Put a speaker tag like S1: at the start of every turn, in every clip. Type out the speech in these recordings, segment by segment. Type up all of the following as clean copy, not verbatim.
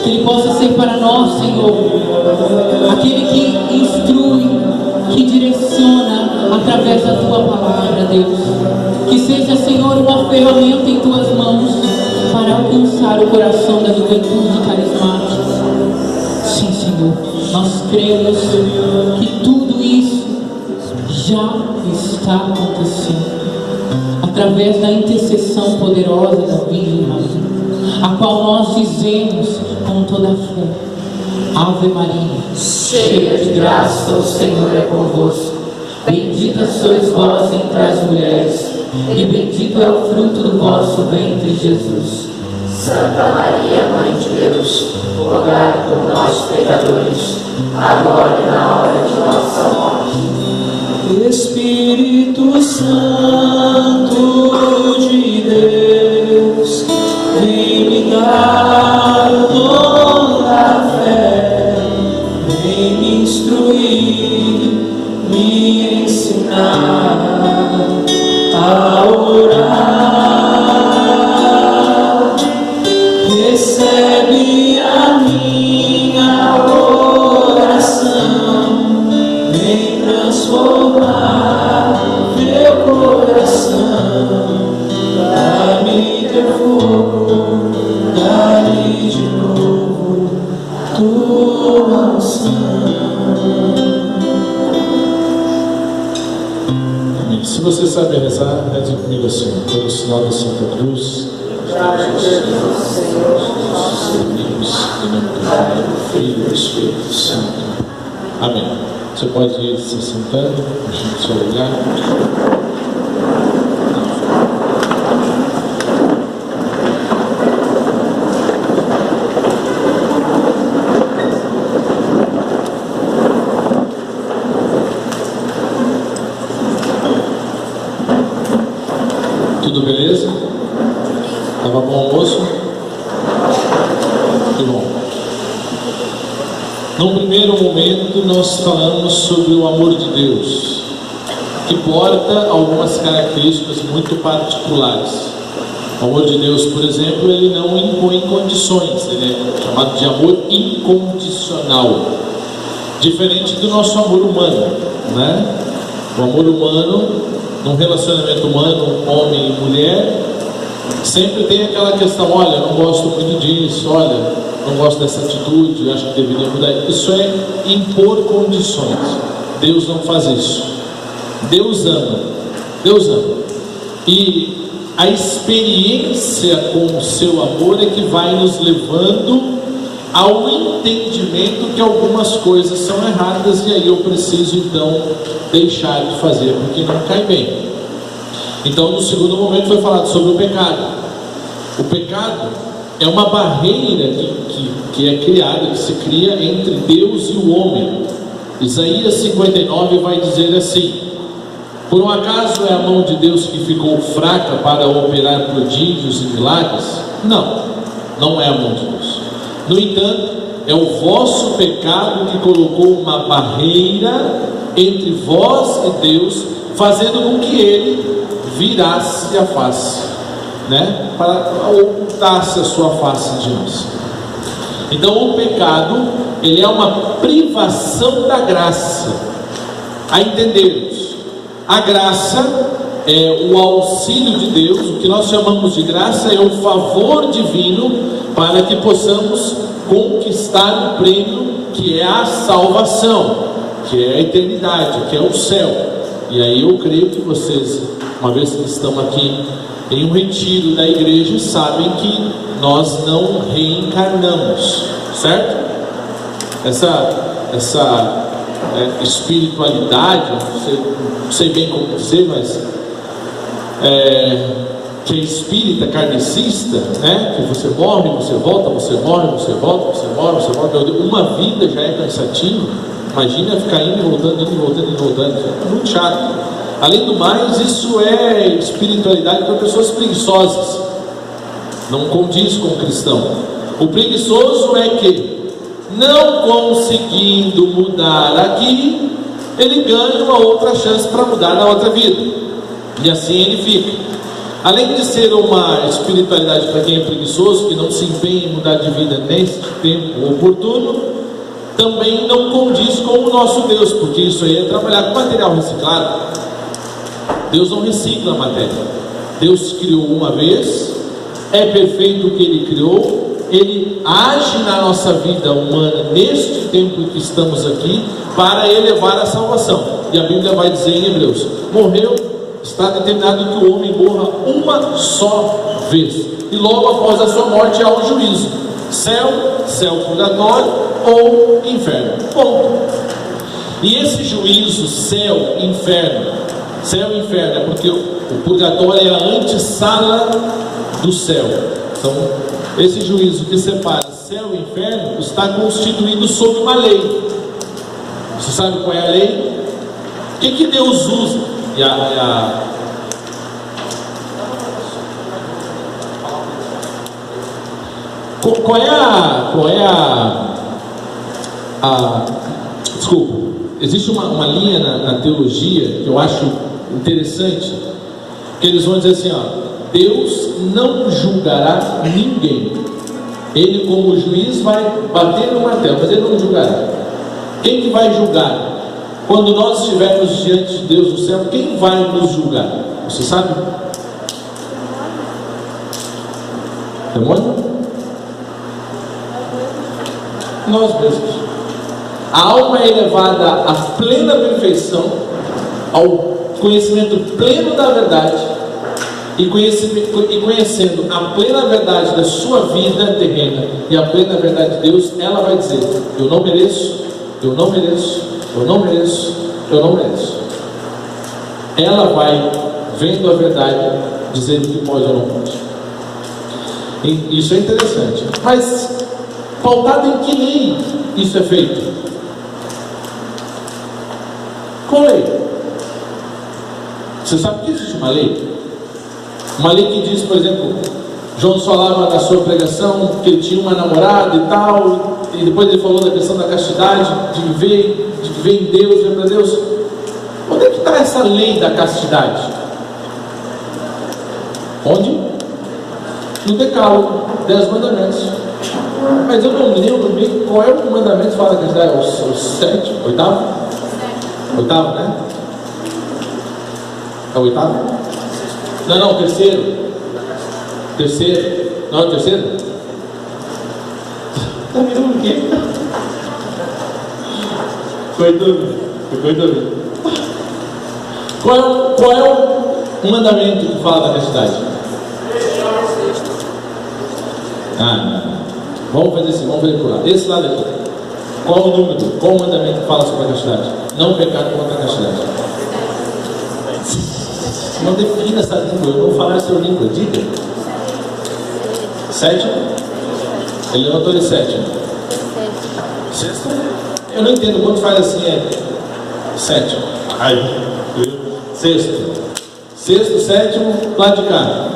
S1: Que Ele possa ser para nós, Senhor, aquele que instrui, que direciona através da Tua palavra, Deus. Que seja, Senhor, uma ferramenta em Tuas mãos para alcançar o coração da juventude carismática. Sim, Senhor, nós cremos que tudo isso já está acontecendo através da intercessão poderosa da Virgem Maria, a qual nós dizemos com toda a fé: Ave Maria, cheia de graça, o Senhor é convosco. Bendita sois vós entre as mulheres, e bendito é o fruto do vosso ventre, Jesus.
S2: Santa Maria, Mãe de Deus, rogai por nós, pecadores, agora e na hora de nossa morte.
S3: Espírito Santo de Deus, vem me dar o dom da fé, vem me instruir, me ensinar a orar. Recebe a minha oração, vem transformar meu coração. Dá-me teu fogo, dá-me de novo tua unção.
S4: Amém. Se você sabe rezar, reze comigo assim: pelo sinal da Santa Cruz,
S2: Deus, Senhor, nossos
S4: inimigos, em nome do Pai, do Filho e do Espírito Santo. Amém. Você pode ir se sentando, no seu lugar. Tudo beleza? Estava bom almoço? Que bom. Num primeiro momento nós falamos sobre o amor de Deus, que porta algumas características muito particulares. O amor de Deus, por exemplo, ele não impõe condições, ele é chamado de amor incondicional, diferente do nosso amor humano, né? O amor humano, num relacionamento humano, homem e mulher, sempre tem aquela questão: olha, eu não gosto muito disso, olha, não gosto dessa atitude, eu acho que deveria mudar. Isso é impor condições. Deus não faz isso. Deus ama. Deus ama. E a experiência com o seu amor é que vai nos levando ao entendimento que algumas coisas são erradas, e aí eu preciso então deixar de fazer porque não cai bem. Então, no segundo momento foi falado sobre o pecado. O pecado é uma barreira que é criada, que se cria entre Deus e o homem. Isaías 59 vai dizer assim: por um acaso é a mão de Deus que ficou fraca para operar prodígios e milagres? Não, não é a mão de Deus. No entanto, é o vosso pecado que colocou uma barreira entre vós e Deus, fazendo com que Ele virasse a face, né? Para ocultasse a sua face de nós. Então o pecado, ele é uma privação da graça. A entendermos, a graça é o auxílio de Deus. O que nós chamamos de graça é o favor divino para que possamos conquistar o prêmio que é a salvação, que é a eternidade, que é o céu. E aí eu creio que vocês, uma vez que estão aqui em um retiro da igreja, sabem que nós não reencarnamos, certo? Essa espiritualidade, não sei bem como dizer, mas que é espírita kardecista, né? Que você morre, você volta, você morre, você volta, você morre, você volta. Uma vida já é cansativo. Imagina ficar indo e voltando, indo e voltando, indo e voltando. É muito chato. Além do mais, isso é espiritualidade para pessoas preguiçosas. Não condiz com o cristão. O preguiçoso é que, não conseguindo mudar aqui, ele ganha uma outra chance para mudar na outra vida. E assim ele fica. Além de ser uma espiritualidade para quem é preguiçoso, que não se empenha em mudar de vida neste tempo oportuno, também não condiz com o nosso Deus, porque isso aí é trabalhar com material reciclado. Deus não recicla a matéria. Deus criou uma vez, é perfeito o que Ele criou, Ele age na nossa vida humana neste tempo em que estamos aqui para elevar a salvação. E a Bíblia vai dizer em Hebreus: morreu, está determinado que o homem morra uma só vez, e logo após a sua morte há o juízo: céu, céu purgatório ou inferno. Ponto. E esse juízo, céu e inferno é porque o purgatório é a antessala do céu. Então, esse juízo que separa céu e inferno está constituído sob uma lei. Você sabe qual é a lei? O que Deus usa? Desculpa, existe uma linha na teologia que eu acho interessante, que eles vão dizer assim, Deus não julgará ninguém. Ele, como juiz, vai bater no martelo, mas Ele não julgará. Quem que vai julgar? Quando nós estivermos diante de Deus no céu, quem vai nos julgar? Você sabe? Demônio? Nós mesmos. A alma é elevada à plena perfeição, ao conhecimento pleno da verdade, e conhecendo a plena verdade da sua vida terrena e a plena verdade de Deus, ela vai dizer: eu não mereço, eu não mereço, eu não mereço, eu não mereço. Ela vai, vendo a verdade, dizendo o que pode ou não pode. E isso é interessante. Mas pautado em que lei isso é feito? Qual lei? Você sabe que existe uma lei? Uma lei que diz, por exemplo, João falava na sua pregação que ele tinha uma namorada e tal, e depois ele falou da questão da castidade, de viver em Deus, viver para Deus. Onde é que está essa lei da castidade? Onde? No Decálogo, 10 mandamentos. Mas eu não lembro bem qual é o mandamento que fala da castidade. É o 7, 8º? 8º, né? É o 8º? Não, terceiro. Terceiro. Não é o terceiro? Está mirando o quê? Ficou em dúvida. Qual é o mandamento que fala da castidade? Vamos fazer assim, vamos ver por lá. Esse lado aqui. Qual o número? Qual o mandamento que fala sobre a castidade? Não pecar contra a castidade. Não defina essa língua, eu vou falar a sua língua, diga. 7? Ele levantou de 7. Sexto? Eu não entendo quando faz assim, 7. Sexto. Sexto, sétimo, lado de cá.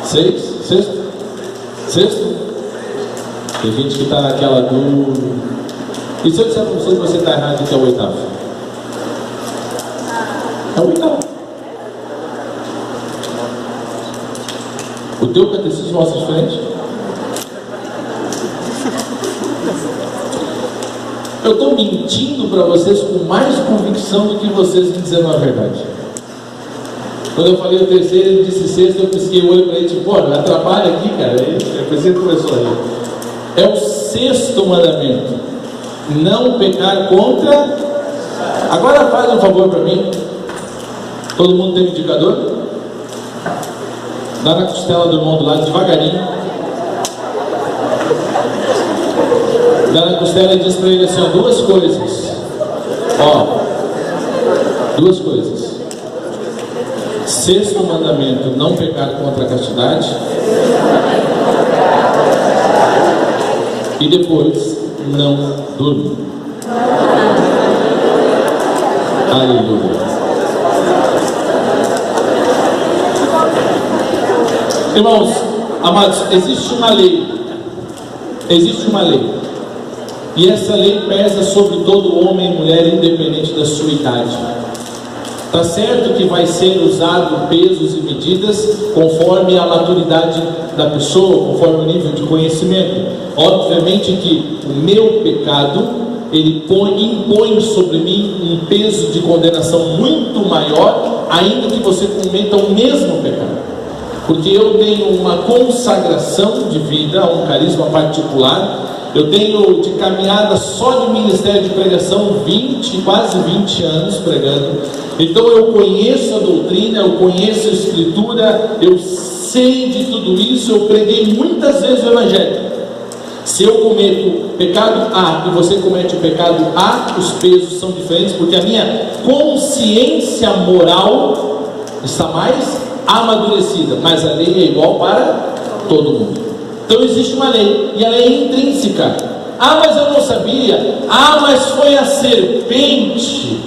S4: 6? Sexto? Sexto? Tem gente que está naquela do... E se eu disser para você que você está errado, que é o 8º? É o 8º. O teu catecismo mostra diferente? Eu estou mentindo para vocês com mais convicção do que vocês me dizendo a verdade. Quando eu falei o terceiro, ele disse sexto, eu pisquei o olho para ele, tipo, pô, atrapalha aqui, cara. Eu pensei que começou aí. É o 6º mandamento: não pecar contra. Agora faz um favor para mim. Todo mundo tem um indicador? Dá na costela do irmão do lado devagarinho. Dá na costela e diz para ele assim: duas coisas. Duas coisas. 6º mandamento: não pecar contra a castidade. E depois, não dormir. Aleluia. Irmãos, amados, existe uma lei. E essa lei pesa sobre todo homem e mulher, independente da sua idade. Está certo que vai ser usado pesos e medidas conforme a maturidade da pessoa, conforme o nível de conhecimento. Obviamente que o meu pecado, ele impõe sobre mim um peso de condenação muito maior, ainda que você cometa o mesmo pecado. Porque eu tenho uma consagração de vida, um carisma particular. Eu tenho de caminhada só de ministério de pregação quase 20 anos pregando. Então eu conheço a doutrina, eu conheço a escritura, eu sei de tudo isso, eu preguei muitas vezes o evangelho. Se eu cometo pecado A e você comete o pecado A, os pesos são diferentes, porque a minha consciência moral está mais amadurecida, mas a lei é igual para todo mundo. Então existe uma lei, e a lei é intrínseca. Ah, mas eu não sabia. Ah, mas foi a serpente,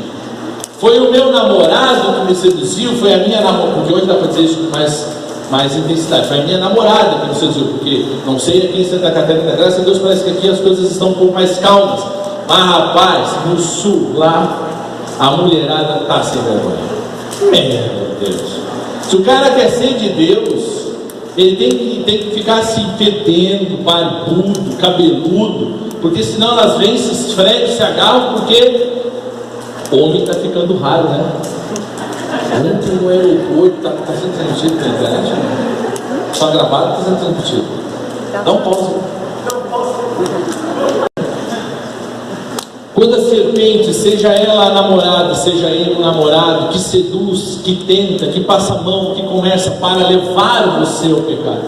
S4: foi o meu namorado que me seduziu, foi a minha namorada, porque hoje dá para dizer isso com mais intensidade, foi a minha namorada que me seduziu, porque não sei aqui em Santa Catarina, graças a Deus parece que aqui as coisas estão um pouco mais calmas, mas rapaz, no sul, lá, a mulherada está sem vergonha. Meu Deus, se o cara quer ser de Deus, ele tem que ficar se fedendo, barbudo, cabeludo, porque senão elas vêm, se esfregam, se agarram, porque homem está ficando raro, né? Ontem no aeroporto, está sendo transmitido na internet, só gravado, está sendo transmitido. Dá um pause. Quando a serpente, seja ela a namorada, seja ele o namorado, que seduz, que tenta, que passa a mão, que começa para levar você ao pecado,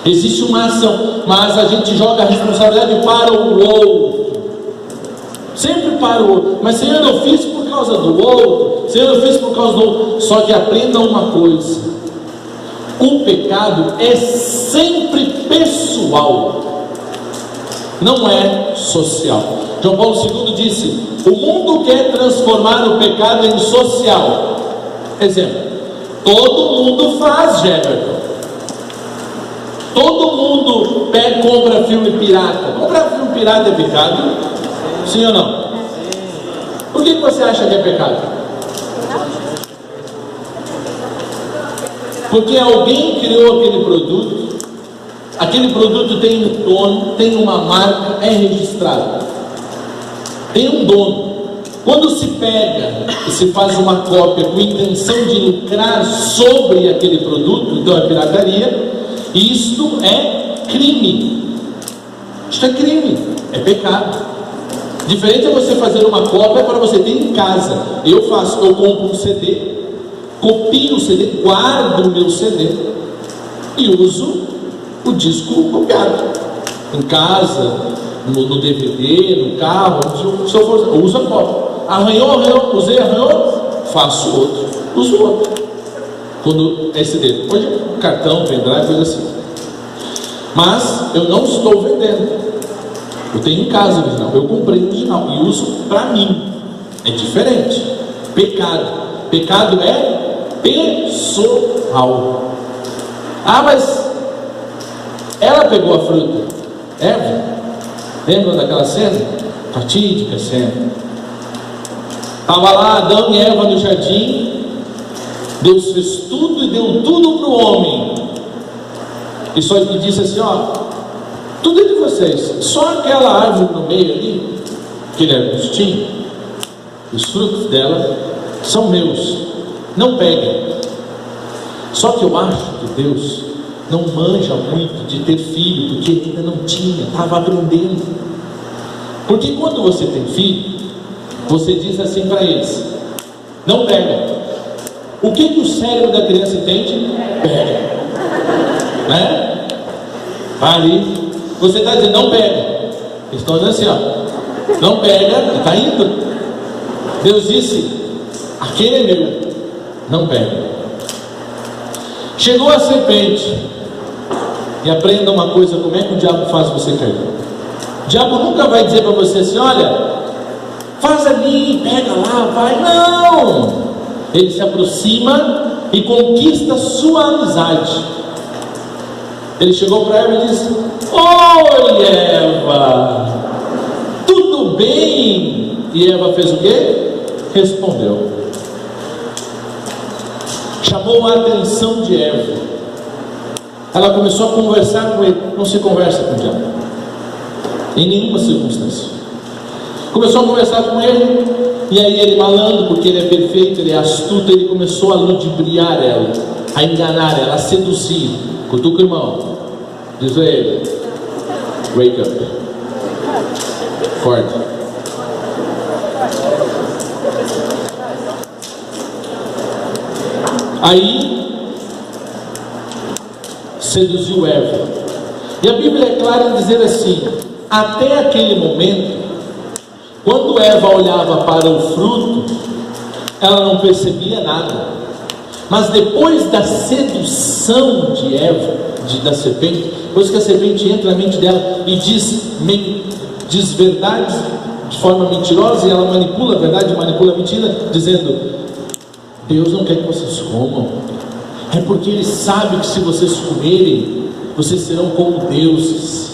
S4: existe uma ação, mas a gente joga a responsabilidade para o outro, sempre para o outro. Mas Senhor, eu fiz por causa do outro, Senhor, eu fiz por causa do outro. Só que aprenda uma coisa: o pecado é sempre pessoal, não é social. João Paulo II disse: o mundo quer transformar o pecado em social. Exemplo: todo mundo faz, Jefferson. Todo mundo compra filme pirata. Comprar filme pirata é pecado? Sim ou não? Por que você acha que é pecado? Porque alguém criou aquele produto tem um dono, tem uma marca, é registrado, tem um dono. Quando se pega e se faz uma cópia com intenção de lucrar sobre aquele produto, então é pirataria. Isto é crime. Isto é crime, é pecado. Diferente é você fazer uma cópia para você ter em casa. Eu compro um CD, copio o CD, guardo o meu CD e uso o disco copiado em casa, no DVD, no carro. Se eu for, eu uso a cópia. Arranhou, usei, faço outro, uso outro. Quando é CD, hoje é cartão, pendrive, coisa assim. Mas eu não estou vendendo. Eu tenho em casa o original, eu comprei o original e uso para mim. É diferente. Pecado é pessoal. Ah, mas ela pegou a fruta. Eva, lembram daquela cena? Fatídica cena. Estava lá Adão e Eva no jardim. Deus fez tudo e deu tudo para o homem. E só lhe disse assim: ó, tudo é de vocês, só aquela árvore no meio ali, que ele arbustinho, os frutos dela são meus, não peguem. Só que eu acho que Deus não manja muito de ter filho, porque ele ainda não tinha, estava aprendendo. Porque quando você tem filho, você diz assim para eles: não pega. O que o cérebro da criança entende? Pega, né? Ali você está dizendo: não pega. Eles estão dizendo assim, ó, não pega, e está indo. Deus disse: aquele é meu, não pega. Chegou a serpente. E aprenda uma coisa: como é que o diabo faz você cair? O diabo nunca vai dizer para você assim: olha, faz ali, pega lá, vai. Não! Ele se aproxima e conquista sua amizade. Ele chegou para Eva e disse: oi, Eva, tudo bem? E Eva fez o quê? Respondeu. chamou a atenção de Eva. Ela começou a conversar com ele. Não se conversa com o diabo, em nenhuma circunstância. Começou a conversar com ele, e aí ele, malandro, porque ele é perfeito, ele é astuto, ele começou a ludibriar ela, a enganar ela, a seduzir. Cutuca o irmão, diz a ele: wake up, acorda. Aí seduziu Eva. E a Bíblia é clara em dizer assim: até aquele momento, quando Eva olhava para o fruto, ela não percebia nada. Mas depois da sedução de Eva, da serpente, depois que a serpente entra na mente dela e diz verdades de forma mentirosa, e ela manipula a verdade, manipula a mentira, dizendo: Deus não quer que vocês comam, é porque Ele sabe que se vocês comerem, vocês serão como deuses.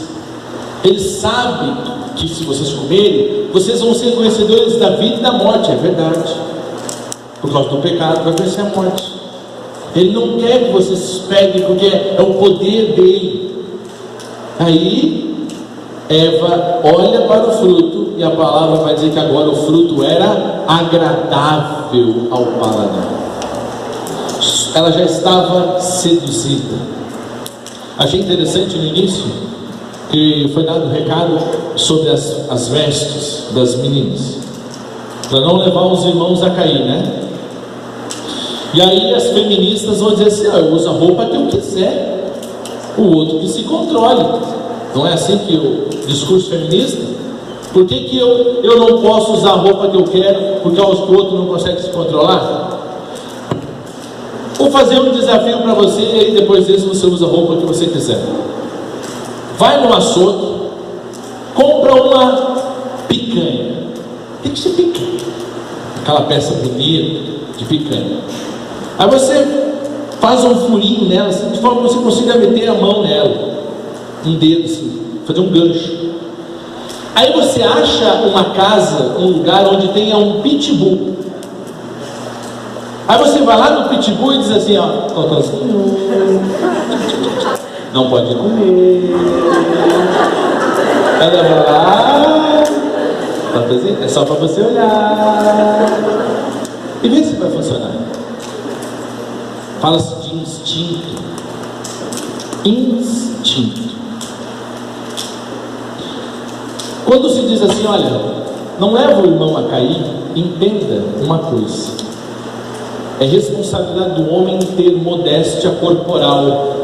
S4: Ele sabe que se vocês comerem, vocês vão ser conhecedores da vida e da morte. É verdade, por causa do pecado vai conhecer a morte. Ele não quer que vocês peguem, porque é o poder dele. Aí Eva olha para o fruto, e a palavra vai dizer que agora o fruto era agradável ao paladar. Ela já estava seduzida. Achei interessante no início que foi dado um recado sobre as vestes das meninas, para não levar os irmãos a cair, né? E aí as feministas vão dizer assim: eu uso a roupa que eu quiser, o outro que se controle. Não é assim que o discurso feminista? Por que eu não posso usar a roupa que eu quero, porque o outro não consegue se controlar? Vou fazer um desafio para você, e aí depois disso você usa a roupa que você quiser. Vai no açougue, compra uma picanha. Tem que ser picanha, aquela peça bonita de picanha. Aí você faz um furinho nela, assim, de forma que você consiga meter a mão nela, um dedo assim, fazer um gancho. Aí você acha uma casa, um lugar onde tenha um pitbull. Aí você vai lá no pitbull e diz assim: ó, Totozinho, não pode comer. Ela vai lá, Totozinho, é só para você olhar, e vê se vai funcionar. Fala-se de instinto. Instinto. Quando se diz assim: olha, não leva o irmão a cair, entenda uma coisa: é responsabilidade do homem ter modéstia corporal.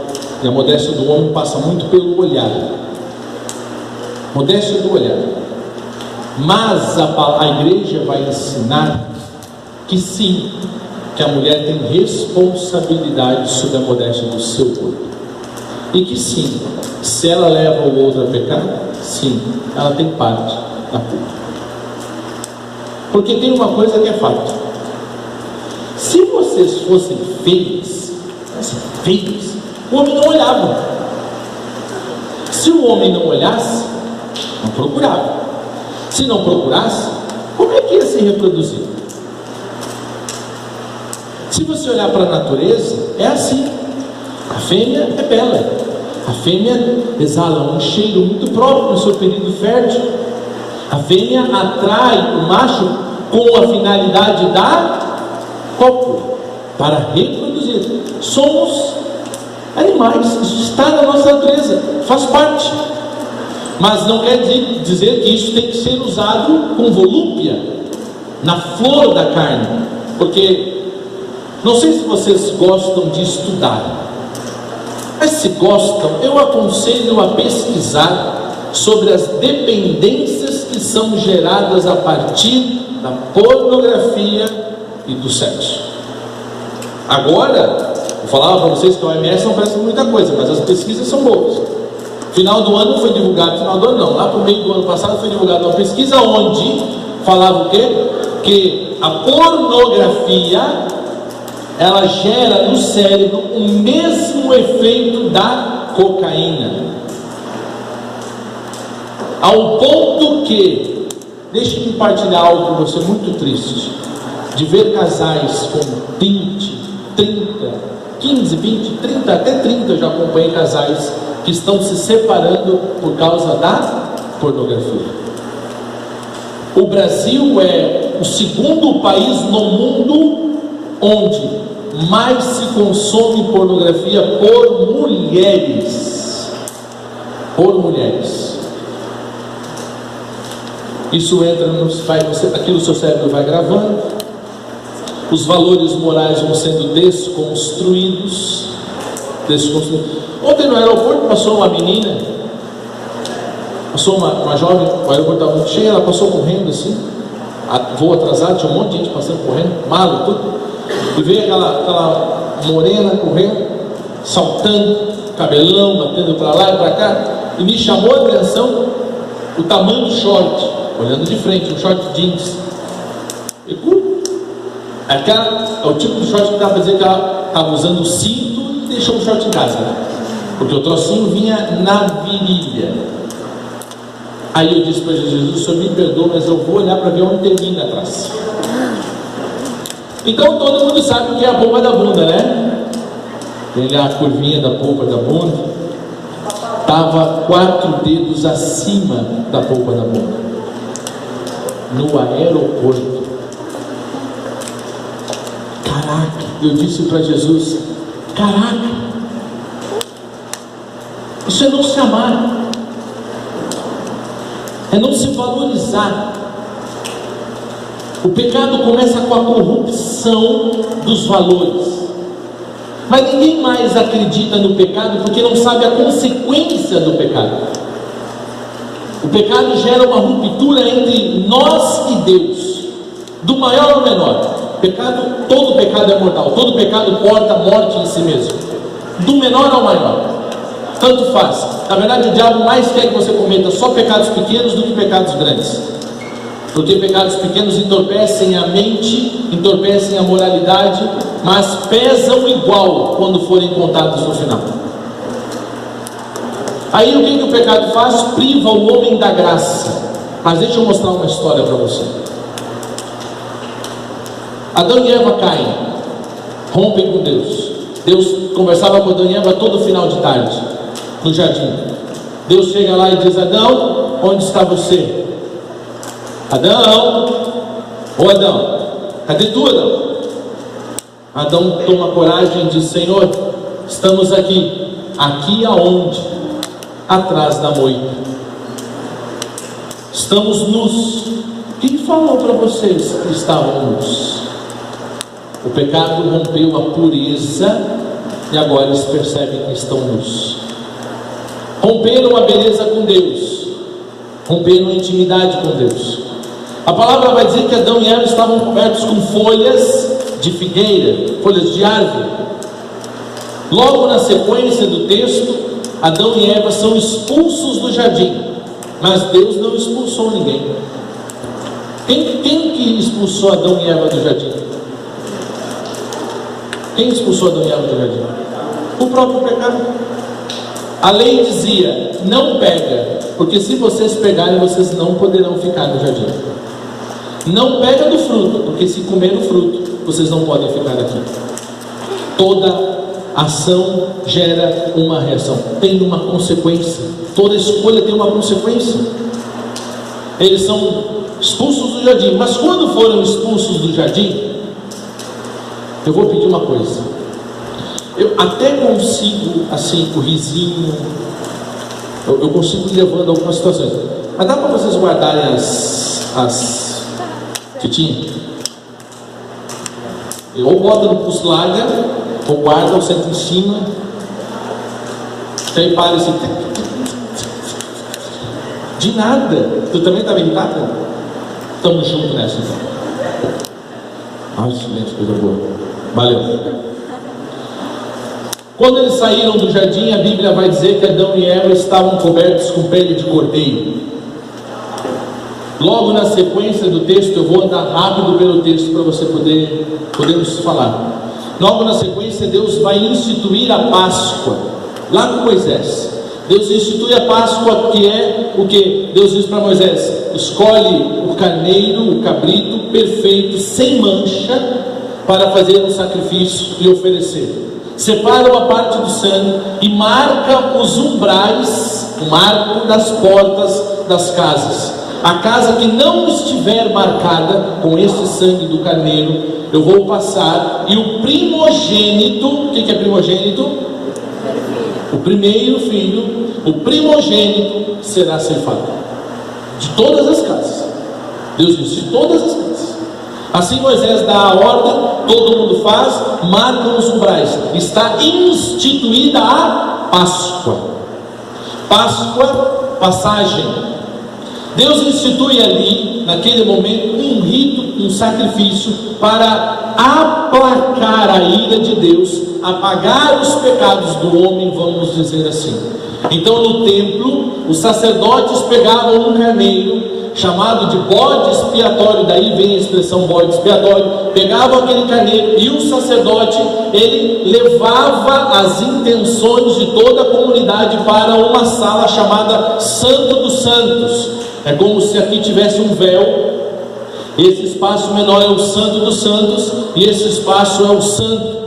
S4: E a modéstia do homem passa muito pelo olhar. Modéstia do olhar. Mas a igreja vai ensinar que sim, que a mulher tem responsabilidade sobre a modéstia do seu corpo. E que sim, se ela leva o outro a pecar, sim, ela tem parte da culpa. Porque tem uma coisa que é fato: se vocês fossem feios, o homem não olhava. Se o homem não olhasse, não procurava. Se não procurasse, como é que ia se reproduzir? Se você olhar para a natureza, é assim. A fêmea é bela. A fêmea exala um cheiro muito próprio no seu período fértil. A fêmea atrai o macho com a finalidade da cópula, para reproduzir. Somos animais, isso está na nossa natureza, faz parte. Mas não quer dizer que isso tem que ser usado com volúpia, na flor da carne. Porque não sei se vocês gostam de estudar, mas se gostam, eu aconselho a pesquisar sobre as dependências que são geradas a partir da pornografia e do sexo. Agora, eu falava para vocês que a OMS não presta muita coisa, mas as pesquisas são boas. Final do ano foi divulgado, final do ano não, lá para o meio do ano passado foi divulgada uma pesquisa onde falava o quê? Que a pornografia, ela gera no cérebro o mesmo efeito da cocaína, ao ponto que, deixe-me compartilhar algo com você muito triste, de ver casais com 20, 15, 20, 30, até 30 eu já acompanhei casais que estão se separando por causa da pornografia. O Brasil é o segundo país no mundo onde mais se consome pornografia por mulheres. Por mulheres. Isso entra aqui no seu cérebro, vai gravando. Os valores morais vão sendo desconstruídos. Ontem no aeroporto passou uma menina, passou uma jovem, o aeroporto estava muito cheio, ela passou correndo assim, voo atrasado, tinha um monte de gente passando correndo, mala, tudo, e veio aquela morena correndo, saltando, cabelão, batendo para lá e para cá, e me chamou a atenção o tamanho do short, olhando de frente, um short jeans. E é o tipo de short que dá para dizer que ela estava usando o cinto e deixou o short em casa, né? Porque o trocinho vinha na virilha. Aí eu disse para Jesus: o Senhor me perdoa, mas eu vou olhar para ver onde termina atrás. Então todo mundo sabe o que é a polpa da bunda, né? Ele é a curvinha da polpa da bunda. Estava 4 dedos acima da polpa da bunda. No aeroporto. Caraca, eu disse para Jesus: caraca, isso é não se amar, é não se valorizar. O pecado começa com a corrupção dos valores, mas ninguém mais acredita no pecado porque não sabe a consequência do pecado. O pecado gera uma ruptura entre nós e Deus, do maior ao menor. Todo pecado é mortal, todo pecado porta morte em si mesmo, do menor ao maior, tanto faz. Na verdade, o diabo mais quer que você cometa só pecados pequenos do que pecados grandes, porque pecados pequenos entorpecem a mente, entorpecem a moralidade, mas pesam igual quando forem contados no final. Aí o que o pecado faz? Priva o homem da graça. Mas deixa eu mostrar uma história para você. Adão e Eva caem, rompem com Deus. Deus conversava com Adão e Eva todo final de tarde, no jardim. Deus chega lá e diz: Adão, onde está você? Adão, ô Adão, cadê tu, Adão? Adão toma coragem e diz: Senhor, estamos aqui. Aqui aonde? Atrás da moita. Estamos nus. Quem falou para vocês que estavam nus? O pecado rompeu a pureza e agora eles percebem que estão nus. Romperam a beleza com Deus, romperam a intimidade com Deus. A palavra vai dizer que Adão e Eva estavam cobertos com folhas de figueira, folhas de árvore. Logo na sequência do texto, Adão e Eva são expulsos do jardim, mas Deus não expulsou ninguém. Quem que expulsou Adão e Eva do jardim? Quem expulsou Adão e Eva do jardim? O próprio pecado. A lei dizia: não pega, porque se vocês pegarem, vocês não poderão ficar no jardim. Não pega do fruto, porque se comer o fruto, vocês não podem ficar aqui. Toda ação gera uma reação, tem uma consequência. Toda escolha tem uma consequência. Eles são expulsos do jardim, mas quando foram expulsos do jardim, eu vou pedir uma coisa. Eu até consigo, assim, o risinho, eu consigo ir levando algumas situações, mas dá para vocês guardarem as fitinhas? Ou bota no pulso, larga, ou guarda, ou senta em cima, aí para assim, de nada. Tu também está meditada? Estamos juntos nessa então. Ai, silêncio, coisa boa. Valeu. Quando eles saíram do jardim, a Bíblia vai dizer que Adão e Eva estavam cobertos com pele de cordeiro. Logo na sequência do texto, eu vou andar rápido pelo texto para você podermos falar. Logo na sequência, Deus vai instituir a Páscoa, lá com Moisés. Deus institui a Páscoa, que é o que? Deus diz para Moisés: escolhe o carneiro, o cabrito perfeito, sem mancha, para fazer um sacrifício e oferecer. Separa uma parte do sangue e marca os umbrais, o marco das portas das casas. A casa que não estiver marcada com esse sangue do carneiro, eu vou passar, e o primogênito, o que é primogênito? O primeiro filho, o primogênito será ceifado. De todas as casas. Deus disse, de todas as casas. Assim Moisés dá a ordem, todo mundo faz, marcam os umbrais. Está instituída a Páscoa. Páscoa, passagem. Deus institui ali, naquele momento, um rito, um sacrifício para aplacar a ira de Deus, apagar os pecados do homem, vamos dizer assim. Então no templo, os sacerdotes pegavam um carneiro, chamado de bode expiatório, daí vem a expressão bode expiatório, pegavam aquele carneiro e o sacerdote, ele levava as intenções de toda a comunidade para uma sala chamada Santo dos Santos. É como se aqui tivesse um véu, esse espaço menor é o Santo dos Santos e esse espaço é o Santo.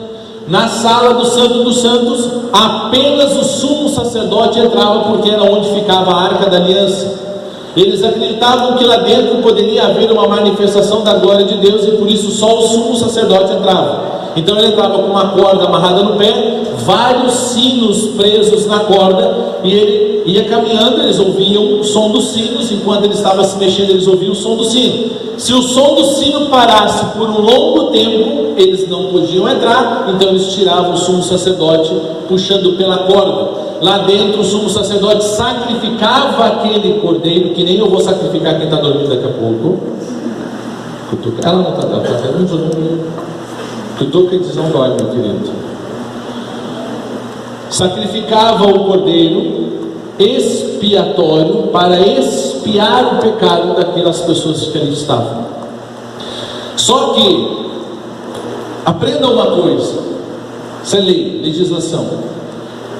S4: Na sala do Santo dos Santos, apenas o sumo sacerdote entrava, porque era onde ficava a Arca da Aliança. Eles acreditavam que lá dentro poderia haver uma manifestação da glória de Deus, e por isso só o sumo sacerdote entrava. Então ele entrava com uma corda amarrada no pé, vários sinos presos na corda, e ele ia caminhando. Eles ouviam o som dos sinos, enquanto ele estava se mexendo eles ouviam o som do sino. Se o som do sino parasse por um longo tempo, eles não podiam entrar, então eles tiravam o sumo sacerdote puxando pela corda. Lá dentro o sumo sacerdote sacrificava aquele cordeiro, que nem eu vou sacrificar quem está dormindo daqui a pouco. Ela não está dando, está dando. Cutuca e diz, não dói, meu querido. Sacrificava o cordeiro expiatório para expiar o pecado daquelas pessoas que ali estavam. Só que aprenda uma coisa, isso é lei, legislação.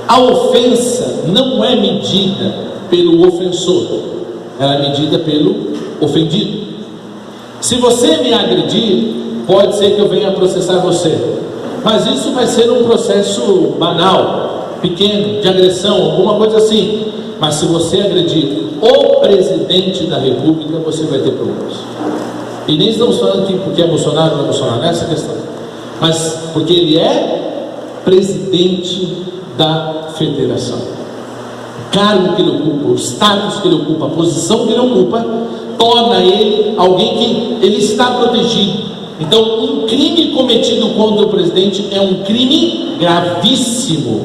S4: A ofensa não é medida pelo ofensor, ela é medida pelo ofendido. Se você me agredir, pode ser que eu venha processar você, mas isso vai ser um processo banal, pequeno, de agressão, alguma coisa assim. Mas se você agredir o presidente da república, você vai ter problemas. E nem estamos falando aqui porque é Bolsonaro ou não é Bolsonaro, não é essa questão, mas porque ele é presidente da federação. O cargo que ele ocupa, o status que ele ocupa, a posição que ele ocupa, torna ele alguém que ele está protegido. Então, um crime cometido contra o presidente é um crime gravíssimo,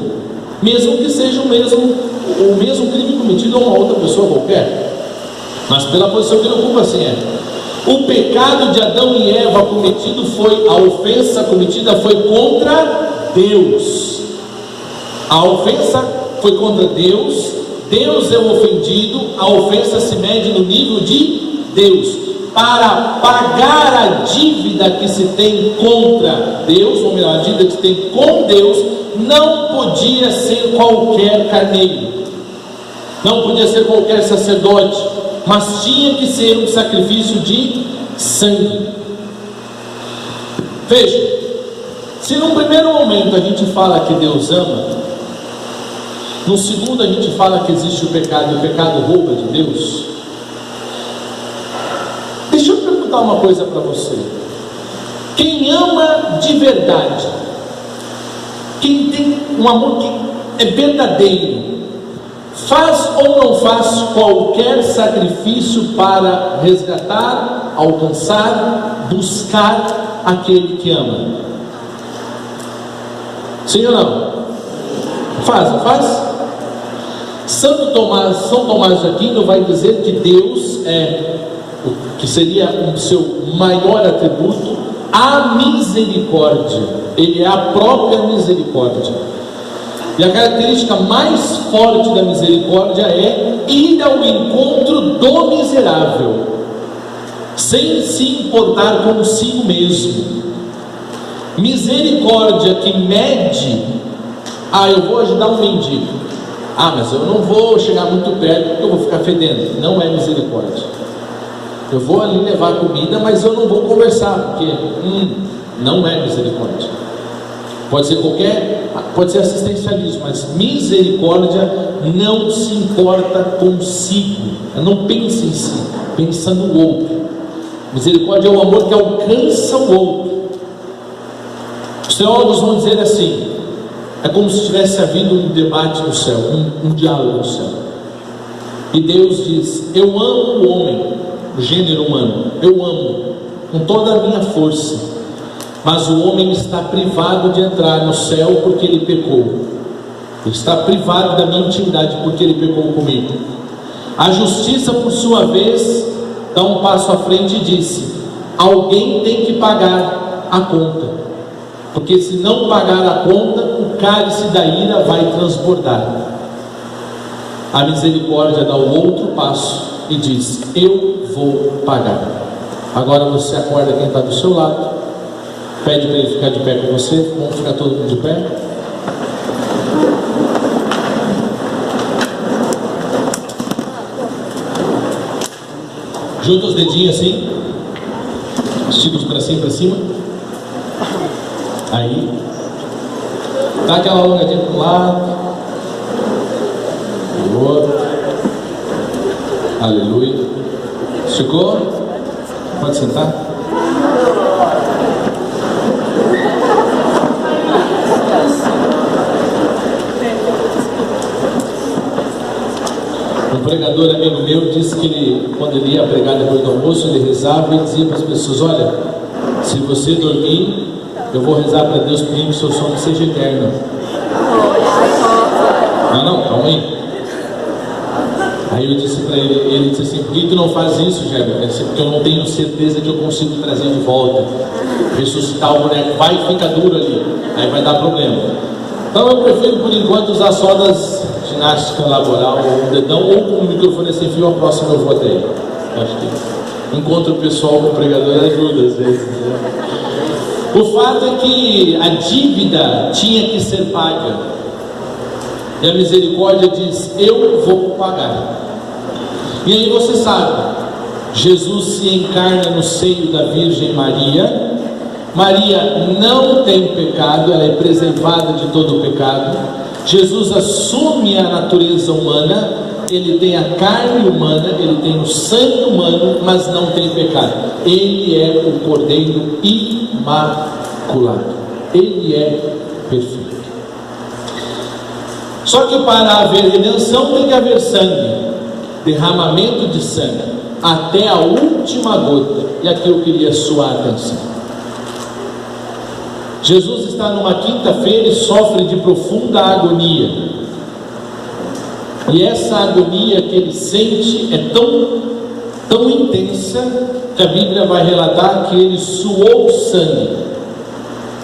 S4: mesmo que seja o mesmo crime cometido a uma outra pessoa qualquer, mas pela posição que ele ocupa, assim é. O pecado de Adão e Eva cometido foi, a ofensa cometida foi contra Deus. A ofensa foi contra Deus, Deus é o ofendido, a ofensa se mede no nível de Deus. Para pagar a dívida que se tem contra Deus, ou melhor, a dívida que se tem com Deus, não podia ser qualquer carneiro, não podia ser qualquer sacerdote, mas tinha que ser um sacrifício de sangue. Veja, se num primeiro momento a gente fala que Deus ama, no segundo a gente fala que existe o pecado, e o pecado rouba de Deus. Deixa eu perguntar uma coisa para você. Quem ama de verdade, quem tem um amor que é verdadeiro, faz ou não faz qualquer sacrifício para resgatar, alcançar, buscar aquele que ama? Sim ou não? Faz, não faz? São Tomás de Aquino vai dizer que Deus é, o que seria o seu maior atributo, a misericórdia. Ele é a própria misericórdia. E a característica mais forte da misericórdia é ir ao encontro do miserável, sem se importar consigo mesmo. Misericórdia que mede, eu vou ajudar um mendigo, mas eu não vou chegar muito perto porque eu vou ficar fedendo. Não é misericórdia. Eu vou ali levar comida, mas eu não vou conversar, porque não é misericórdia. Pode ser assistencialismo, mas misericórdia não se importa consigo, não pensa em si, pensa no outro. Misericórdia é o amor que alcança o outro. Os teólogos vão dizer assim: é como se tivesse havido um debate no céu, um diálogo no céu. E Deus diz: eu amo o homem, o gênero humano, eu amo com toda a minha força, mas o homem está privado de entrar no céu porque ele pecou. Ele está privado da minha intimidade porque ele pecou comigo. A justiça, por sua vez, dá um passo à frente e disse: alguém tem que pagar a conta, porque se não pagar a conta, o cálice da ira vai transbordar. A misericórdia dá o outro passo e diz: eu vou pagar. Agora você acorda quem está do seu lado, pede para ele ficar de pé com você. Vamos ficar todo mundo de pé. Junta os dedinhos assim, estica os bracinhos para cima. Aí, dá aquela alongadinha para um lado, para o outro. Aleluia. Esticou? Pode sentar. Um pregador amigo meu disse que ele, quando ele ia pregar depois do almoço, ele rezava e dizia para as pessoas: olha, se você dormir, eu vou rezar para Deus pedindo que o seu sono seja eterno. Não, calma aí. Aí eu disse para ele, ele disse assim: por que tu não faz isso, Gerber? Porque eu não tenho certeza que eu consigo trazer de volta, ressuscitar o boneco, vai e fica duro ali, aí vai dar problema. Então eu prefiro por enquanto usar só das ginástica laboral, ou um dedão, ou com o microfone sem fio. A próxima eu vou até aí. Acho que encontro pessoal com o pregador ajuda às vezes, né? O fato é que a dívida tinha que ser paga, e a misericórdia diz: eu vou pagar. E aí você sabe, Jesus se encarna no seio da Virgem Maria. Maria não tem pecado, ela é preservada de todo o pecado. Jesus assume a natureza humana, ele tem a carne humana, ele tem o sangue humano, mas não tem pecado. Ele é o Cordeiro imaculado, ele é perfeito. Só que para haver redenção tem que haver sangue, derramamento de sangue, até a última gota. E aqui eu queria suar a atenção. Jesus está numa quinta-feira e sofre de profunda agonia. E essa agonia que ele sente é tão intensa que a Bíblia vai relatar que ele suou sangue.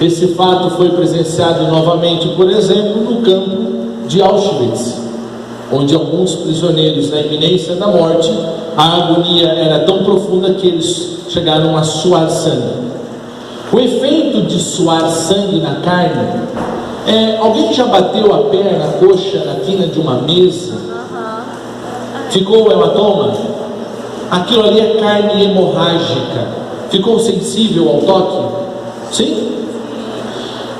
S4: Esse fato foi presenciado novamente, por exemplo, no campo de Auschwitz, onde alguns prisioneiros na iminência da morte, a agonia era tão profunda que eles chegaram a suar sangue. O efeito de suar sangue na carne alguém já bateu a perna, a coxa na quina de uma mesa? Ficou o hematoma? Aquilo ali é carne hemorrágica. Ficou sensível ao toque? Sim?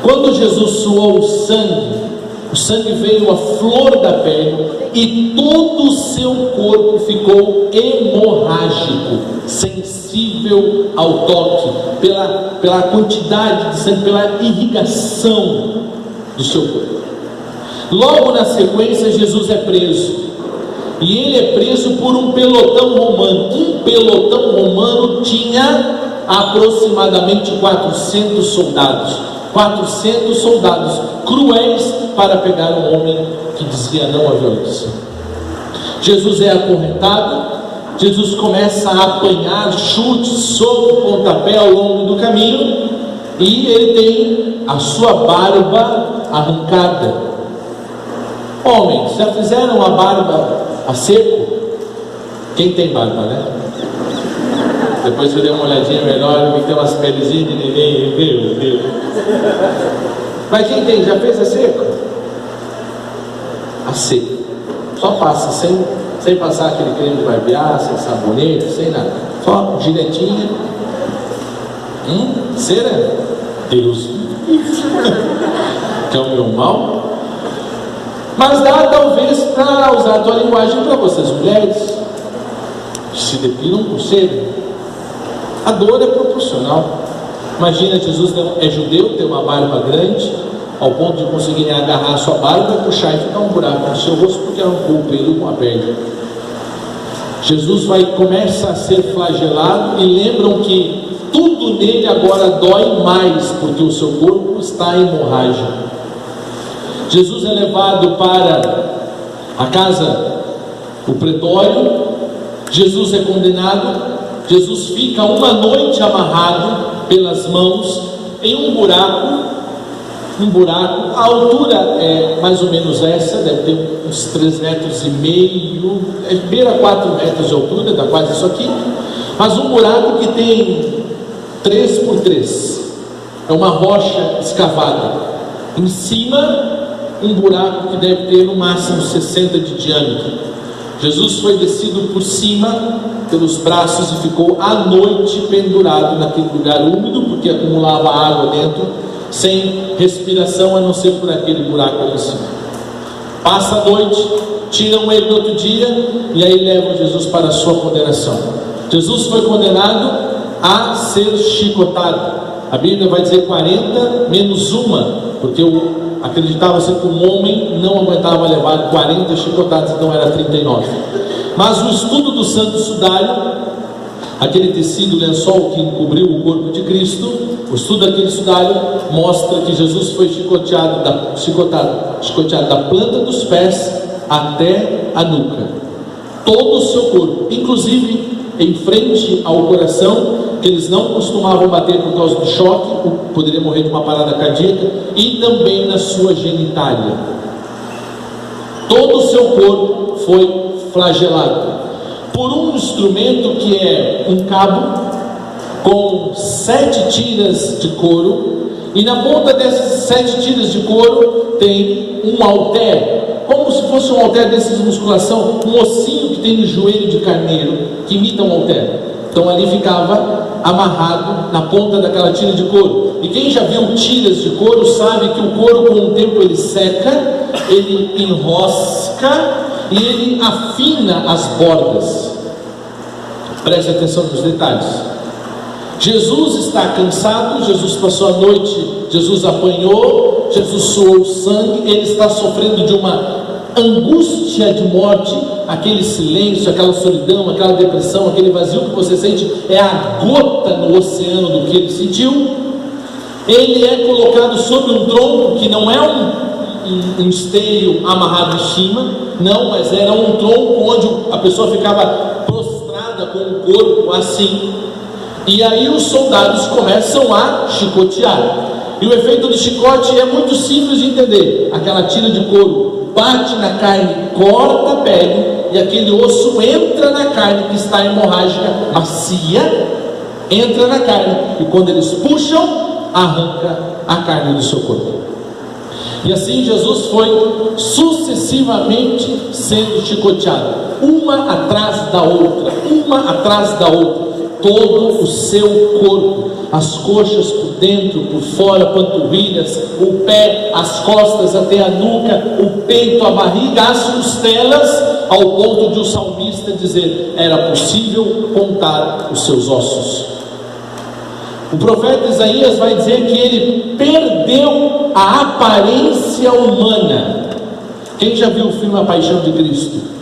S4: Quando Jesus suou o sangue veio à flor da pele e todo o seu corpo ficou hemorrágico, sensível ao toque, pela quantidade de sangue, pela irrigação do seu corpo. Logo na sequência, Jesus é preso, e ele é preso por um pelotão romano. Um pelotão romano tinha aproximadamente 400 soldados. 400 soldados cruéis para pegar um homem que dizia não à violência. Jesus é acorrentado, Jesus começa a apanhar chute, soco, pontapé ao longo do caminho, e ele tem a sua barba arrancada. Homens, já fizeram a barba a seco? Quem tem barba, né? Depois eu dei uma olhadinha melhor, tem umas pelezinhas de neném, meu Deus. Mas quem tem, já fez a seco? A seco. Só passa, sem passar aquele creme de barbear, sem sabonete, sem nada. Só direitinha. Cera? Deus. Que é o meu mal. Mas dá talvez para usar a tua linguagem para vocês mulheres que se depilam com cera. A dor é proporcional. Imagina, Jesus é judeu, tem uma barba grande, ao ponto de conseguir agarrar a sua barba, puxar e ficar um buraco no seu rosto, porque arrancou o pelo com a perna. Jesus começa a ser flagelado, e lembram que tudo nele agora dói mais, porque o seu corpo está em hemorragia. Jesus é levado para a casa, o pretório. Jesus é condenado. Jesus fica uma noite amarrado pelas mãos em um buraco. A altura é mais ou menos essa, deve ter uns 3,5 metros, beira 4 metros de altura, dá quase isso aqui. Mas um buraco que tem 3 por 3, é uma rocha escavada. Em cima, um buraco que deve ter no máximo 60 de diâmetro. Jesus foi descido por cima, pelos braços, e ficou à noite pendurado naquele lugar úmido, porque acumulava água dentro, sem respiração, a não ser por aquele buraco ali em cima. Passa a noite, tiram ele no outro dia, e aí levam Jesus para a sua condenação. Jesus foi condenado a ser chicotado. A Bíblia vai dizer 40 menos uma, porque acreditava-se que um homem não aguentava levar 40 chicotadas, então era 39. Mas o estudo do santo sudário, aquele tecido lençol que encobriu o corpo de Cristo, o estudo daquele sudário mostra que Jesus foi chicoteado da planta dos pés até a nuca, todo o seu corpo, inclusive em frente ao coração, que eles não costumavam bater por causa do choque, poderia morrer de uma parada cardíaca, e também na sua genitália. Todo o seu corpo foi flagelado por um instrumento que é um cabo com 7 tiras de couro, e na ponta dessas 7 tiras de couro tem um halter, como se fosse um halter desses de musculação, um ossinho que tem no joelho de carneiro, que imita um halter. Então ali ficava amarrado na ponta daquela tira de couro. E quem já viu tiras de couro sabe que o couro, com o tempo, ele seca, ele enrosca e ele afina as bordas. Preste atenção nos detalhes. Jesus está cansado, Jesus passou a noite, Jesus apanhou, Jesus suou sangue, ele está sofrendo de uma angústia de morte. Aquele silêncio, aquela solidão, aquela depressão, aquele vazio que você sente é a gota no oceano do que ele sentiu. Ele é colocado sobre um tronco que não é um esteio amarrado em cima, não, mas era um tronco onde a pessoa ficava prostrada com o corpo assim. E aí os soldados começam a chicotear. E o efeito do chicote é muito simples de entender. Aquela tira de couro bate na carne, corta a pele, e aquele osso entra na carne que está hemorrágica, macia, entra na carne, e quando eles puxam, arranca a carne do seu corpo. E assim Jesus foi sucessivamente sendo chicoteado, uma atrás da outra, todo o seu corpo, as coxas por dentro, por fora, panturrilhas, o pé, as costas até a nuca, o peito, a barriga, as costelas, ao ponto de o salmista dizer: era possível contar os seus ossos. O profeta Isaías vai dizer que ele perdeu a aparência humana. Quem já viu o filme A Paixão de Cristo?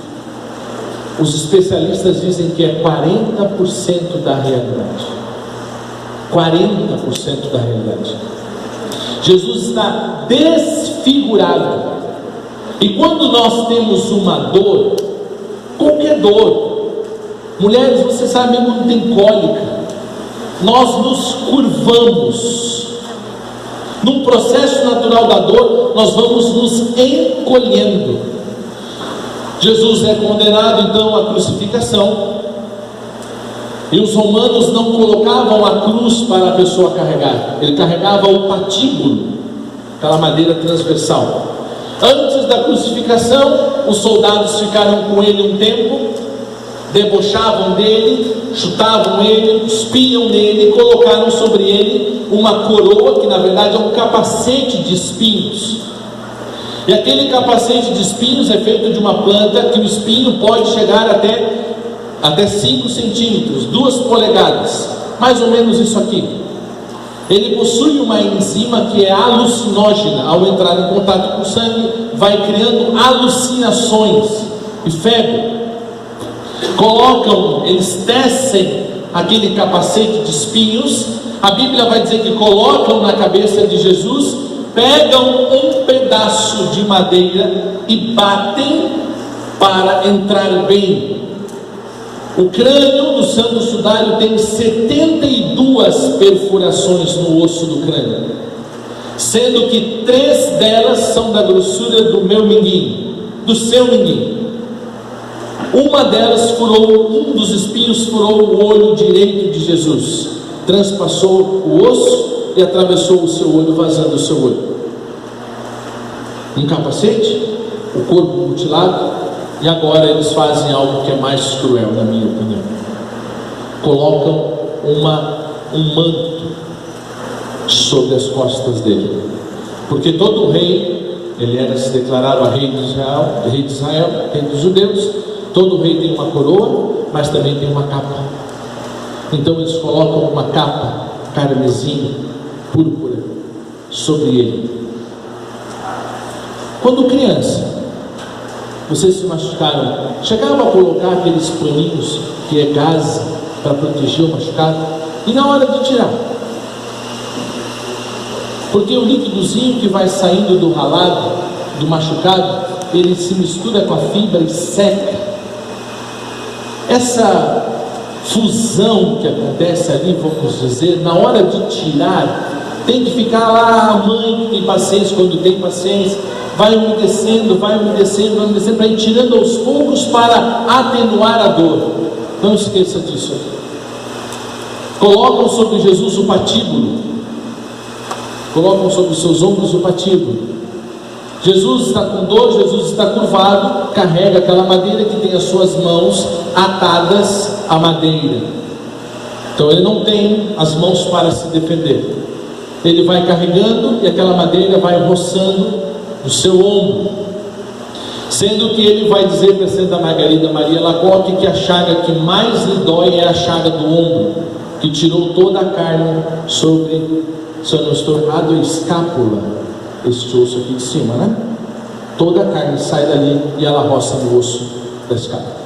S4: Os especialistas dizem que é 40% da realidade. 40% da realidade. Jesus está desfigurado. E quando nós temos uma dor, qualquer dor, mulheres, vocês sabem, quando tem cólica, nós nos curvamos. Num processo natural da dor, nós vamos nos encolhendo. Jesus é condenado então à crucificação, e os romanos não colocavam a cruz para a pessoa carregar, ele carregava o patíbulo, aquela madeira transversal. Antes da crucificação, os soldados ficaram com ele um tempo, debochavam dele, chutavam ele, cuspiam nele e colocaram sobre ele uma coroa, que na verdade é um capacete de espinhos. E aquele capacete de espinhos é feito de uma planta que o espinho pode chegar até 5 centímetros, 2 polegadas, mais ou menos isso aqui. Ele possui uma enzima que é alucinógena. Ao entrar em contato com o sangue, vai criando alucinações e febre. Eles tecem aquele capacete de espinhos. A Bíblia vai dizer que colocam na cabeça de Jesus, pegam um pedaço de madeira e batem para entrar bem. O crânio do Santo Sudário tem 72 perfurações no osso do crânio, sendo que 3 delas são da grossura do meu minguinho, do seu minguinho. Uma delas um dos espinhos furou o olho direito de Jesus, transpassou o osso e atravessou o seu olho, vazando o seu olho. Um capacete, o corpo mutilado. E agora eles fazem algo que é mais cruel, na minha opinião. Colocam um manto sobre as costas dele. Porque todo rei, ele se declarava rei de Israel, rei dos judeus. Todo rei tem uma coroa, mas também tem uma capa. Então eles colocam uma capa carmesim, púrpura, sobre ele. Quando criança, vocês se machucaram, chegava a colocar aqueles paninhos que é gaze para proteger o machucado, e na hora de tirar, porque o líquidozinho que vai saindo do ralado, do machucado, ele se mistura com a fibra e seca. Essa fusão que acontece ali, vamos dizer, na hora de tirar, tem que ficar lá a mãe que tem paciência, quando tem paciência, vai umedecendo, para ir tirando aos poucos para atenuar a dor. Não esqueça disso. Colocam sobre Jesus o patíbulo, colocam sobre os seus ombros o patíbulo. Jesus está com dor, Jesus está curvado, carrega aquela madeira que tem as suas mãos atadas à madeira. Então ele não tem as mãos para se defender. Ele vai carregando e aquela madeira vai roçando o seu ombro, sendo que ele vai dizer para Santa Margarida Maria Lacoque que a chaga que mais lhe dói é a chaga do ombro, que tirou toda a carne sobre, se eu não estou errado, a escápula, este osso aqui de cima, né? Toda a carne sai dali e ela roça no osso da escápula.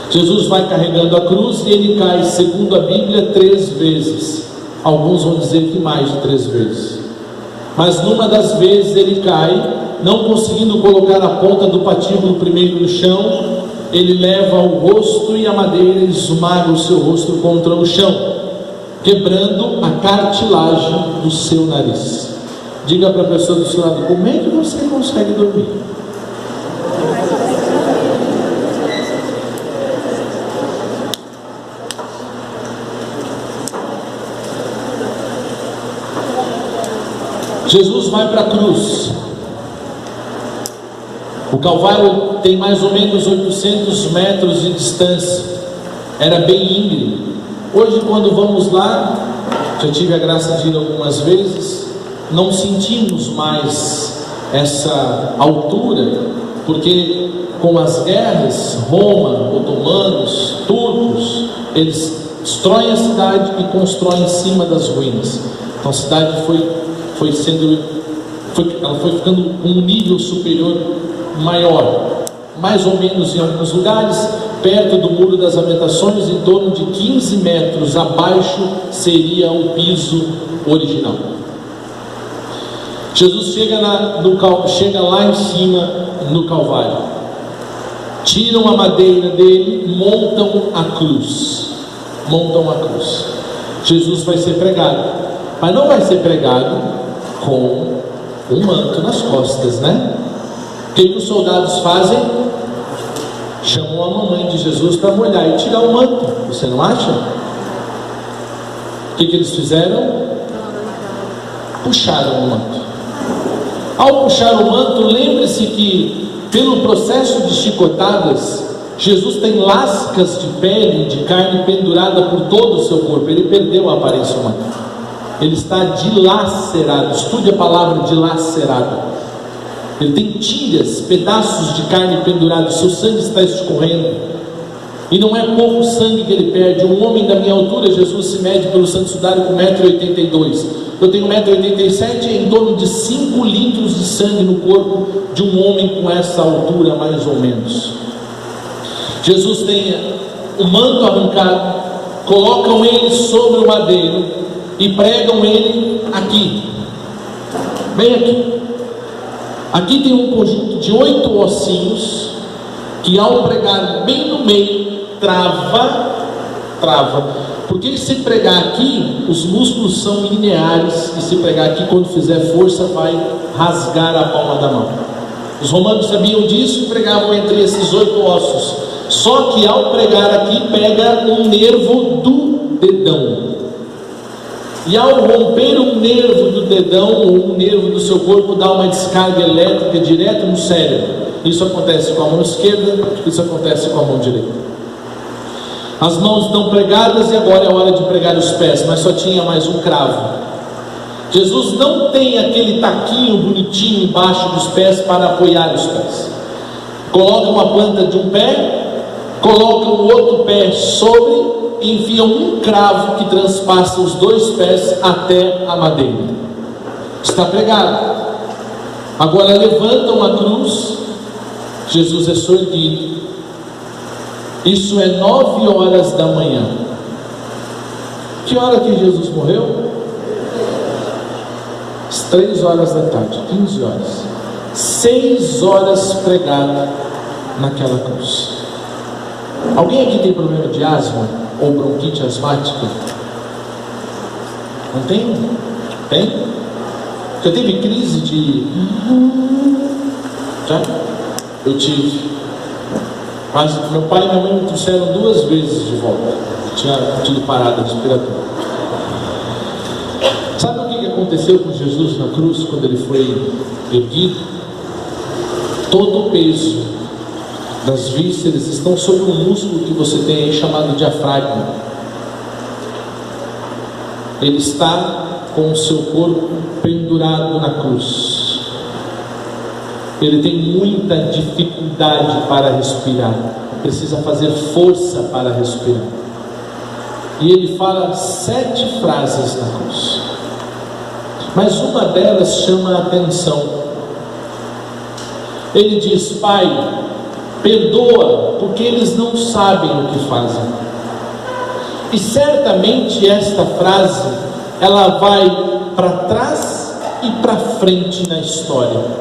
S4: Jesus vai carregando a cruz e ele cai, segundo a Bíblia, 3 vezes. Alguns vão dizer que mais de 3 vezes. Mas numa das vezes ele cai, não conseguindo colocar a ponta do patíbulo primeiro no chão, ele leva o rosto e a madeira esmaga o seu rosto contra o chão, quebrando a cartilagem do seu nariz. Diga para a pessoa do seu lado: como é que você consegue dormir? Jesus vai para a cruz. O Calvário tem mais ou menos 800 metros de distância. Era bem íngreme. Hoje, quando vamos lá, já tive a graça de ir algumas vezes, não sentimos mais essa altura, porque com as guerras, Roma, otomanos, turcos, eles destroem a cidade e constroem em cima das ruínas. Então a cidade ela foi ficando com um nível superior maior, mais ou menos em alguns lugares, perto do Muro das Lamentações, em torno de 15 metros abaixo seria o piso original. Jesus chega lá em cima no Calvário, tiram a madeira dele, montam a cruz. Jesus vai ser pregado, mas não vai ser pregado com um manto nas costas, né? O que os soldados fazem? Chamam a mamãe de Jesus para molhar e tirar o manto. Você não acha? O que eles fizeram? Puxaram o manto. Ao puxar o manto, lembre-se que pelo processo de chicotadas, Jesus tem lascas de pele, de carne pendurada por todo o seu corpo. Ele perdeu a aparência humana. Ele está dilacerado. Estude a palavra dilacerado. Ele tem tiras, pedaços de carne pendurados. Seu sangue está escorrendo. E não é pouco sangue que ele perde. Um homem da minha altura, Jesus se mede pelo santo sudário com 1,82 m. Eu tenho 1,87 m, em torno de 5 litros de sangue no corpo de um homem com essa altura, mais ou menos. Jesus tem o manto arrancado, colocam ele sobre o madeiro e pregam ele aqui, bem aqui. Aqui tem um conjunto de 8 ossinhos que, ao pregar bem no meio, trava. Porque se pregar aqui, os músculos são lineares, e se pregar aqui, quando fizer força, vai rasgar a palma da mão. Os romanos sabiam disso e pregavam entre esses 8 ossos. Só que ao pregar aqui, pega um nervo do dedão. E ao romper um nervo do dedão, ou um nervo do seu corpo, dá uma descarga elétrica direto no cérebro. Isso acontece com a mão esquerda, isso acontece com a mão direita. As mãos estão pregadas e agora é hora de pregar os pés, mas só tinha mais um cravo. Jesus não tem aquele taquinho bonitinho embaixo dos pés para apoiar os pés. Colocam a planta de um pé, colocam o outro pé sobre e enfiam um cravo que transpassa os 2 pés até a madeira. Está pregado. Agora levantam a cruz. Jesus é soerguido. Isso é 9 horas da manhã. Que hora que Jesus morreu? Às 3 horas da tarde, 15 horas. 6 horas pregado naquela cruz. Alguém aqui tem problema de asma ou bronquite asmática? Não tem? Tem? Já teve crise de... Já? Eu tive. Mas meu pai e minha mãe me trouxeram 2 vezes de volta. Eu tinha tido parada respiratória. Sabe o que aconteceu com Jesus na cruz quando ele foi erguido? Todo o peso das vísceras estão sobre um músculo que você tem aí chamado diafragma. Ele está com o seu corpo pendurado na cruz. Ele tem muita dificuldade para respirar, precisa fazer força para respirar. E ele fala 7 frases na cruz, mas uma delas chama a atenção. Ele diz: Pai, perdoa, porque eles não sabem o que fazem. E certamente esta frase, ela vai para trás e para frente na história.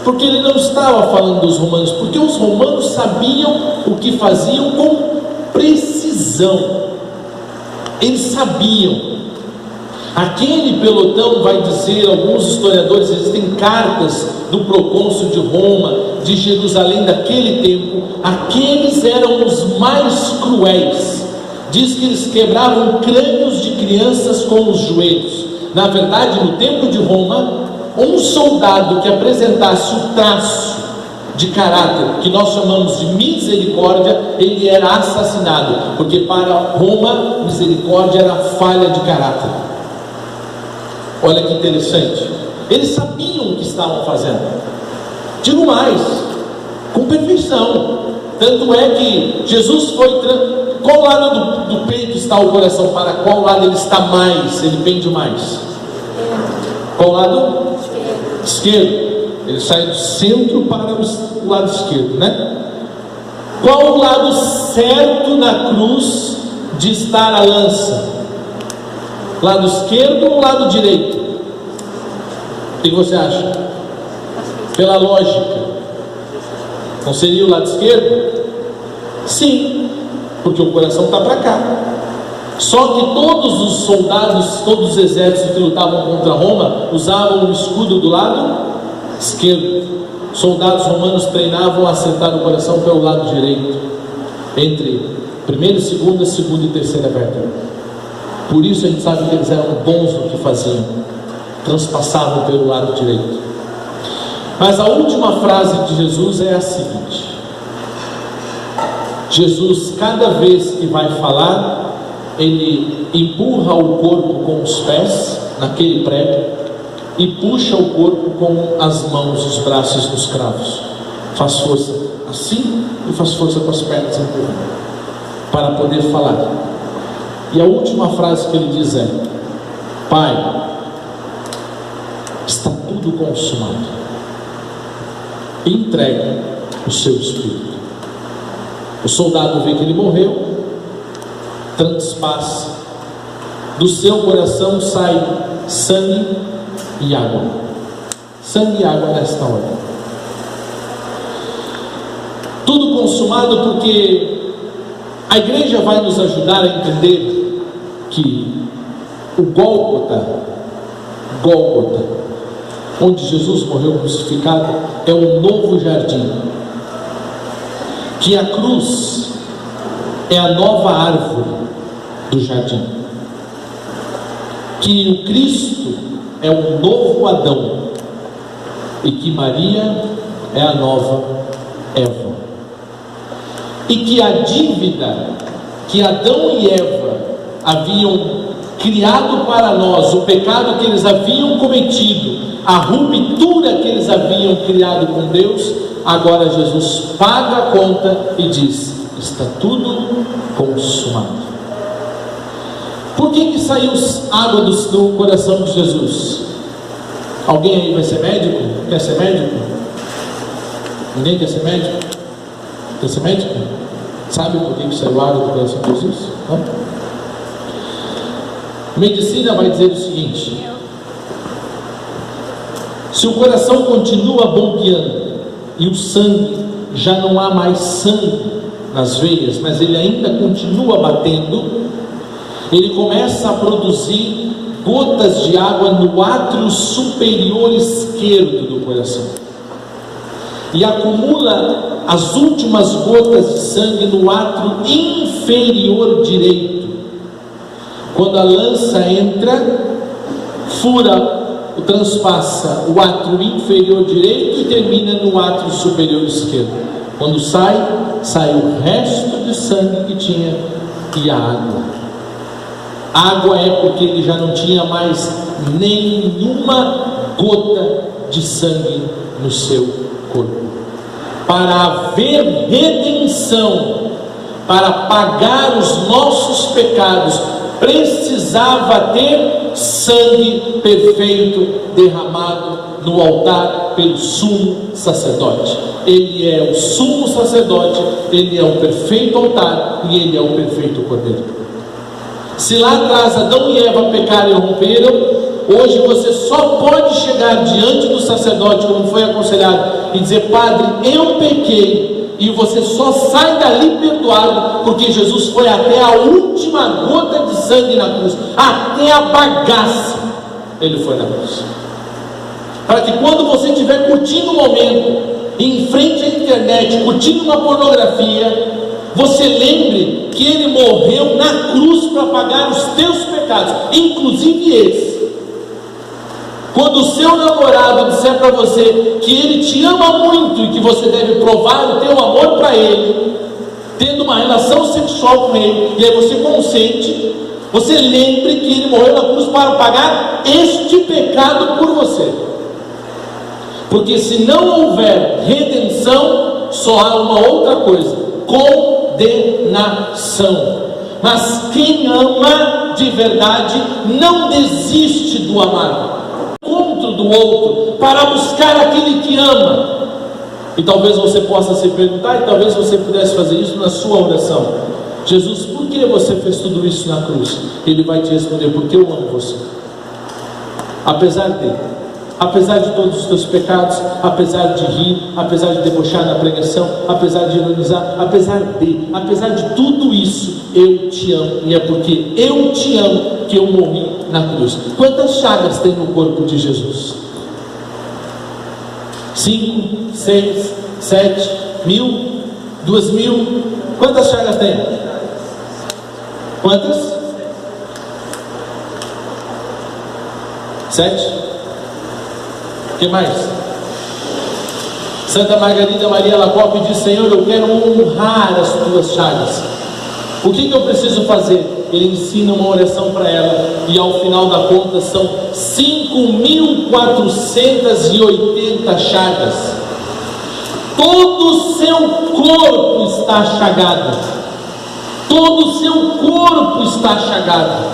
S4: Porque ele não estava falando dos romanos, porque os romanos sabiam o que faziam com precisão. Eles sabiam. Aquele pelotão, vai dizer alguns historiadores, existem cartas do procônsul de Roma, de Jerusalém daquele tempo. Aqueles eram os mais cruéis. Diz que eles quebravam crânios de crianças com os joelhos. Na verdade, no tempo de Roma, um soldado que apresentasse o traço de caráter que nós chamamos de misericórdia, ele era assassinado, porque para Roma misericórdia era falha de caráter. Olha que interessante. Eles sabiam o que estavam fazendo. Digo mais, com perfeição. Tanto é que Jesus foi... Qual lado do peito está o coração? Para qual lado ele está mais? Ele pende mais? Qual lado? Esquerdo. Ele sai do centro para o lado esquerdo, né? Qual o lado certo na cruz de estar a lança? Lado esquerdo ou lado direito? O que você acha? Pela lógica, não seria o lado esquerdo? Sim, porque o coração está para cá. Só que todos os soldados, todos os exércitos que lutavam contra Roma usavam o escudo do lado esquerdo. Soldados romanos treinavam a acertar o coração pelo lado direito, entre primeira e segunda e terceira vértebra. Por isso a gente sabe que eles eram bons no que faziam, transpassavam pelo lado direito. Mas a última frase de Jesus é a seguinte: Jesus, cada vez que vai falar, ele empurra o corpo com os pés naquele prego e puxa o corpo com as mãos, os braços nos cravos. Faz força assim e faz força com as pernas empurrando para poder falar. E a última frase que ele diz é: Pai, está tudo consumado. Entrega o seu espírito. O soldado vê que ele morreu, transpassa, do seu coração sai sangue e água. Sangue e água nesta hora. Tudo consumado, porque a igreja vai nos ajudar a entender que o Gólgota, onde Jesus morreu crucificado, é um novo jardim, que a cruz é a nova árvore do jardim, que o Cristo é um novo Adão e que Maria é a nova Eva, e que a dívida que Adão e Eva haviam criado para nós, o pecado que eles haviam cometido, a ruptura que eles haviam criado com Deus, agora Jesus paga a conta e diz: está tudo consumado. Por que saiu água do coração de Jesus? Alguém aí vai ser médico? Quer ser médico? Ninguém quer ser médico? Quer ser médico? Sabe por que saiu água do coração de Jesus? Não? Medicina vai dizer o seguinte: se o coração continua bombeando e o sangue, já não há mais sangue nas veias, mas ele ainda continua batendo, ele começa a produzir gotas de água no átrio superior esquerdo do coração e acumula as últimas gotas de sangue no átrio inferior direito. Quando a lança entra, fura, transpassa o átrio inferior direito e termina no átrio superior esquerdo. Quando sai o resto de sangue que tinha e a água. Água é porque ele já não tinha mais nenhuma gota de sangue no seu corpo. Para haver redenção, para pagar os nossos pecados, precisava ter sangue perfeito derramado no altar pelo sumo sacerdote. Ele é o sumo sacerdote, ele é o perfeito altar e ele é o perfeito cordeiro. Se lá atrás Adão e Eva pecaram e romperam, hoje você só pode chegar diante do sacerdote, como foi aconselhado, e dizer: Padre, eu pequei. E você só sai dali perdoado, porque Jesus foi até a última gota de sangue na cruz, até a bagaça ele foi na cruz, para que quando você estiver curtindo o momento, em frente à internet, curtindo uma pornografia, você lembre que ele morreu na cruz para pagar os teus pecados, inclusive esse. Quando o seu namorado disser para você que ele te ama muito e que você deve provar o teu amor para ele, tendo uma relação sexual com ele, e aí você consente, você lembre que ele morreu na cruz para pagar este pecado por você. Porque se não houver redenção, só há uma outra coisa: condenação. Mas quem ama de verdade não desiste do amado, do outro, para buscar aquele que ama. E talvez você possa se perguntar, e talvez você pudesse fazer isso na sua oração: Jesus, por que você fez tudo isso na cruz? Ele vai te responder: porque eu amo você. Apesar de todos os teus pecados, apesar de rir, apesar de debochar na pregação, apesar de ironizar, apesar de tudo isso, eu te amo, e é porque eu te amo que eu morri na cruz. Quantas chagas tem no corpo de Jesus? 5, 6, 7, 1000, 2000? Quantas chagas tem? Quantas? 7? O que mais? Santa Margarida Maria Alacoque diz: Senhor, eu quero honrar as tuas chagas. O que eu preciso fazer? Ele ensina uma oração para ela, e ao final da conta são 5.480 chagas. Todo o seu corpo está chagado. Todo o seu corpo está chagado,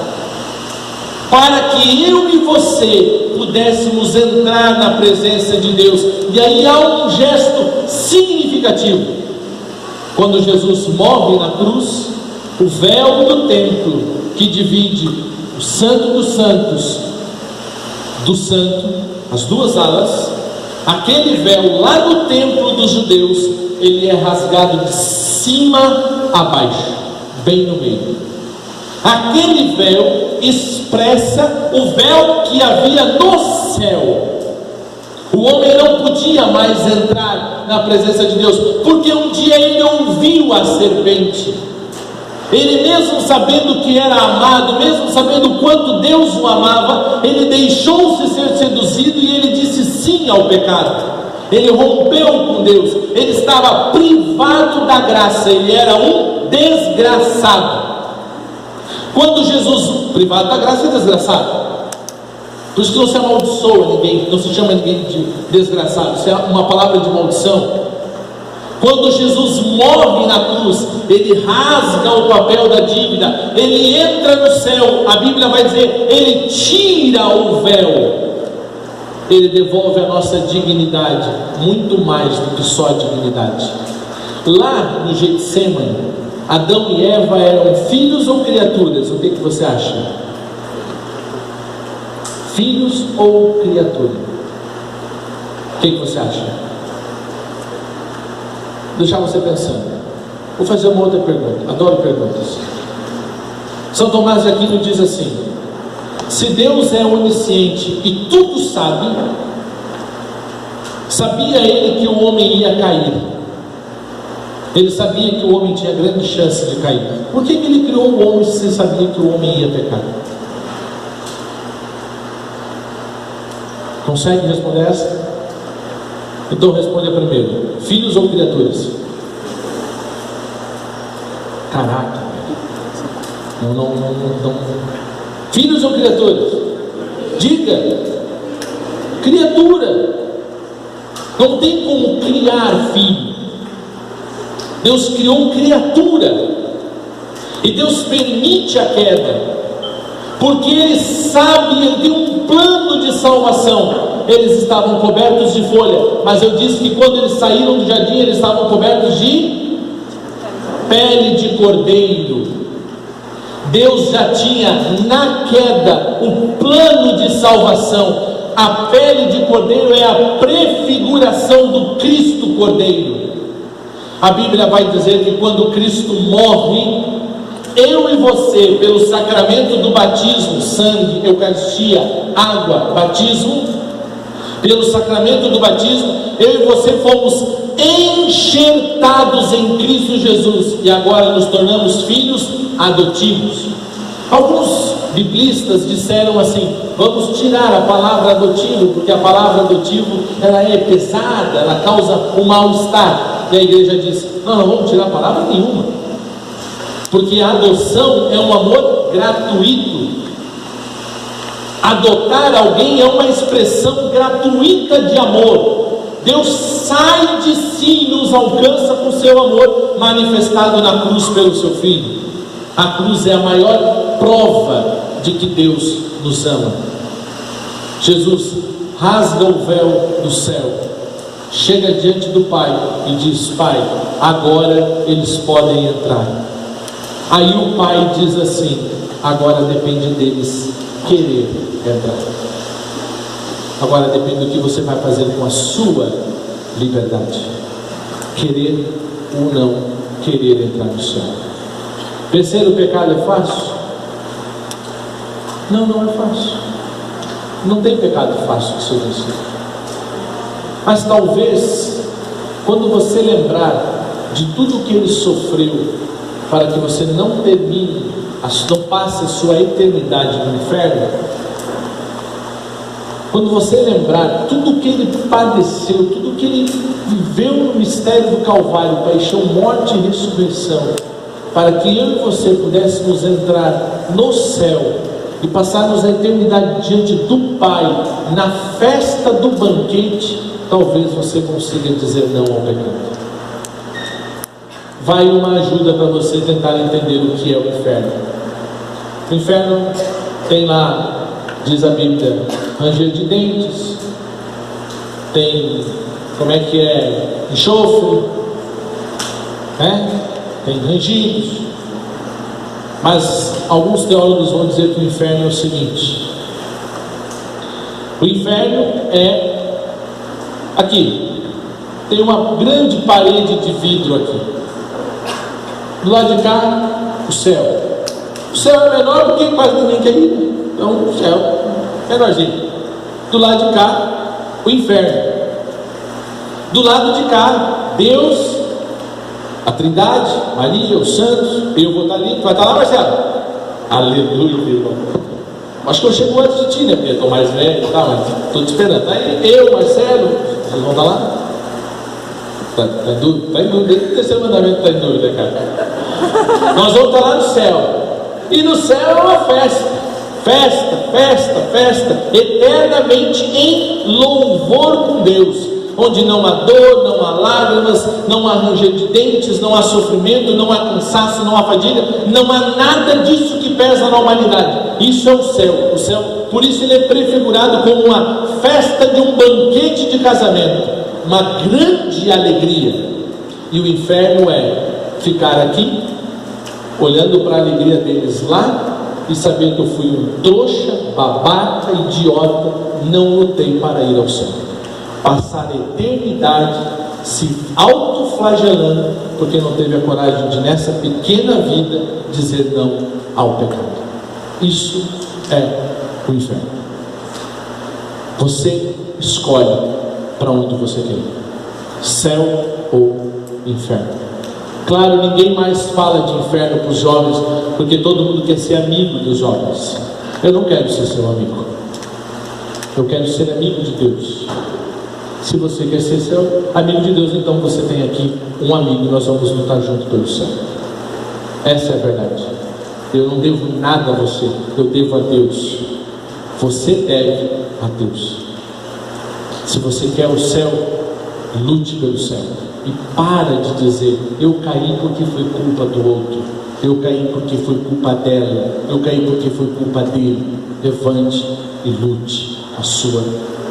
S4: para que eu e você pudéssemos entrar na presença de Deus. E aí há um gesto significativo. Quando Jesus morre na cruz, o véu do templo que divide o Santo dos Santos do Santo, as duas alas, aquele véu lá do templo dos judeus, ele é rasgado de cima a baixo, bem no meio. Aquele véu expressa o véu que havia no céu. O homem não podia mais entrar na presença de Deus, porque um dia ele ouviu a serpente. Ele, mesmo sabendo que era amado, mesmo sabendo o quanto Deus o amava, ele deixou-se ser seduzido e ele disse sim ao pecado. Ele rompeu com Deus, ele estava privado da graça, ele era um desgraçado. Quando Jesus, privado da graça, é desgraçado. Por isso que não se amaldiçoa ninguém, não se chama ninguém de desgraçado, isso é uma palavra de maldição. Quando Jesus morre na cruz, ele rasga o papel da dívida, ele entra no céu, a Bíblia vai dizer, ele tira o véu, ele devolve a nossa dignidade, muito mais do que só a dignidade. Lá no Getsêmani, Adão e Eva eram filhos ou criaturas? O que você acha? Filhos ou criatura? O que você acha? Vou deixar você pensando. Vou fazer uma outra pergunta. Adoro perguntas. São Tomás de Aquino diz assim: se Deus é onisciente e tudo sabe, sabia ele que o homem ia cair. Ele sabia que o homem tinha grande chance de cair. Por que ele criou o homem se ele sabia que o homem ia pecar? Consegue responder essa? Então responda primeiro: filhos ou criaturas? Caraca, não. Filhos ou criaturas? Diga. Criatura. Não tem como criar filho. Deus criou criatura. E Deus permite a queda, porque Ele sabe, Ele tem um plano de salvação. Eles estavam cobertos de folha, mas eu disse que quando eles saíram do jardim, eles estavam cobertos de pele de cordeiro. Deus já tinha na queda o plano de salvação. A pele de cordeiro é a prefiguração do Cristo Cordeiro. A Bíblia vai dizer que quando Cristo morre, eu e você, pelo sacramento do batismo, sangue, eucaristia, água, batismo, pelo sacramento do batismo, eu e você fomos enxertados em Cristo Jesus, e agora nos tornamos filhos adotivos. Alguns biblistas disseram assim: vamos tirar a palavra adotivo, porque a palavra adotivo ela é pesada, ela causa um mal-estar. E a igreja disse: não vamos tirar a palavra nenhuma, porque a adoção é um amor gratuito. Adotar alguém é uma expressão gratuita de amor. Deus sai de si e nos alcança com seu amor manifestado na cruz pelo seu Filho. A cruz é a maior prova de que Deus nos ama. Jesus rasga o véu do céu, chega diante do Pai e diz: Pai, agora eles podem entrar. Aí o Pai diz assim: agora depende deles querer entrar. Agora depende do que você vai fazer com a sua liberdade, querer ou não querer entrar no céu. Vencer o pecado é fácil? Não é fácil. Não tem pecado fácil de ser vencido. Mas talvez, quando você lembrar de tudo que ele sofreu para que você não termine, não passe a sua eternidade no inferno, quando você lembrar tudo que ele padeceu, tudo que ele viveu no mistério do Calvário, paixão, morte e ressurreição, para que eu e você pudéssemos entrar no céu e passarmos a eternidade diante do Pai, na festa do banquete, talvez você consiga dizer não ao pecado. Vai uma ajuda para você tentar entender o que é o inferno. O inferno tem lá, diz a Bíblia, ranger de dentes, tem, como é que é, enxofre, né? Tem rangidos. Mas alguns teólogos vão dizer que o inferno é o seguinte: o inferno é aqui, tem uma grande parede de vidro aqui, do lado de cá o céu. O céu é menor porque quase ninguém quer ir, então o céu menorzinho. Do lado de cá o inferno. Do lado de cá Deus, a Trindade, Maria, os santos. Eu vou estar ali, tu vai estar lá, Marcelo? Aleluia, irmão. Acho que eu chego antes de ti, né? Porque eu estou mais velho e tal, mas estou te esperando. Aí eu, Marcelo, vocês vão estar lá? Tá em dúvida? Está em dúvida. Desde o terceiro mandamento está em dúvida, cara. Nós vamos estar lá no céu. E no céu é uma festa. Festa, festa, festa. Eternamente em louvor com Deus. Onde não há dor, não há lágrimas, não há ranger de dentes, não há sofrimento, não há cansaço, não há fadiga, não há nada disso que pesa na humanidade. Isso é o céu. O céu, por isso ele é prefigurado como uma festa de um banquete de casamento, uma grande alegria. E o inferno é ficar aqui, olhando para a alegria deles lá, e saber que eu fui um trouxa, babaca, idiota, não lutei para ir ao céu. Passar a eternidade se autoflagelando, porque não teve a coragem de, nessa pequena vida, dizer não ao pecado. Isso é o inferno. Você escolhe para onde você quer ir, céu ou inferno. Claro, ninguém mais fala de inferno para os jovens, porque todo mundo quer ser amigo dos jovens. Eu não quero ser seu amigo, eu quero ser amigo de Deus. Se você quer ser seu amigo de Deus, então você tem aqui um amigo e nós vamos lutar junto pelo céu. Essa é a verdade. Eu não devo nada a você, eu devo a Deus. Você deve a Deus. Se você quer o céu, lute pelo céu. E para de dizer: eu caí porque foi culpa do outro, eu caí porque foi culpa dela, eu caí porque foi culpa dele. Levante e lute a sua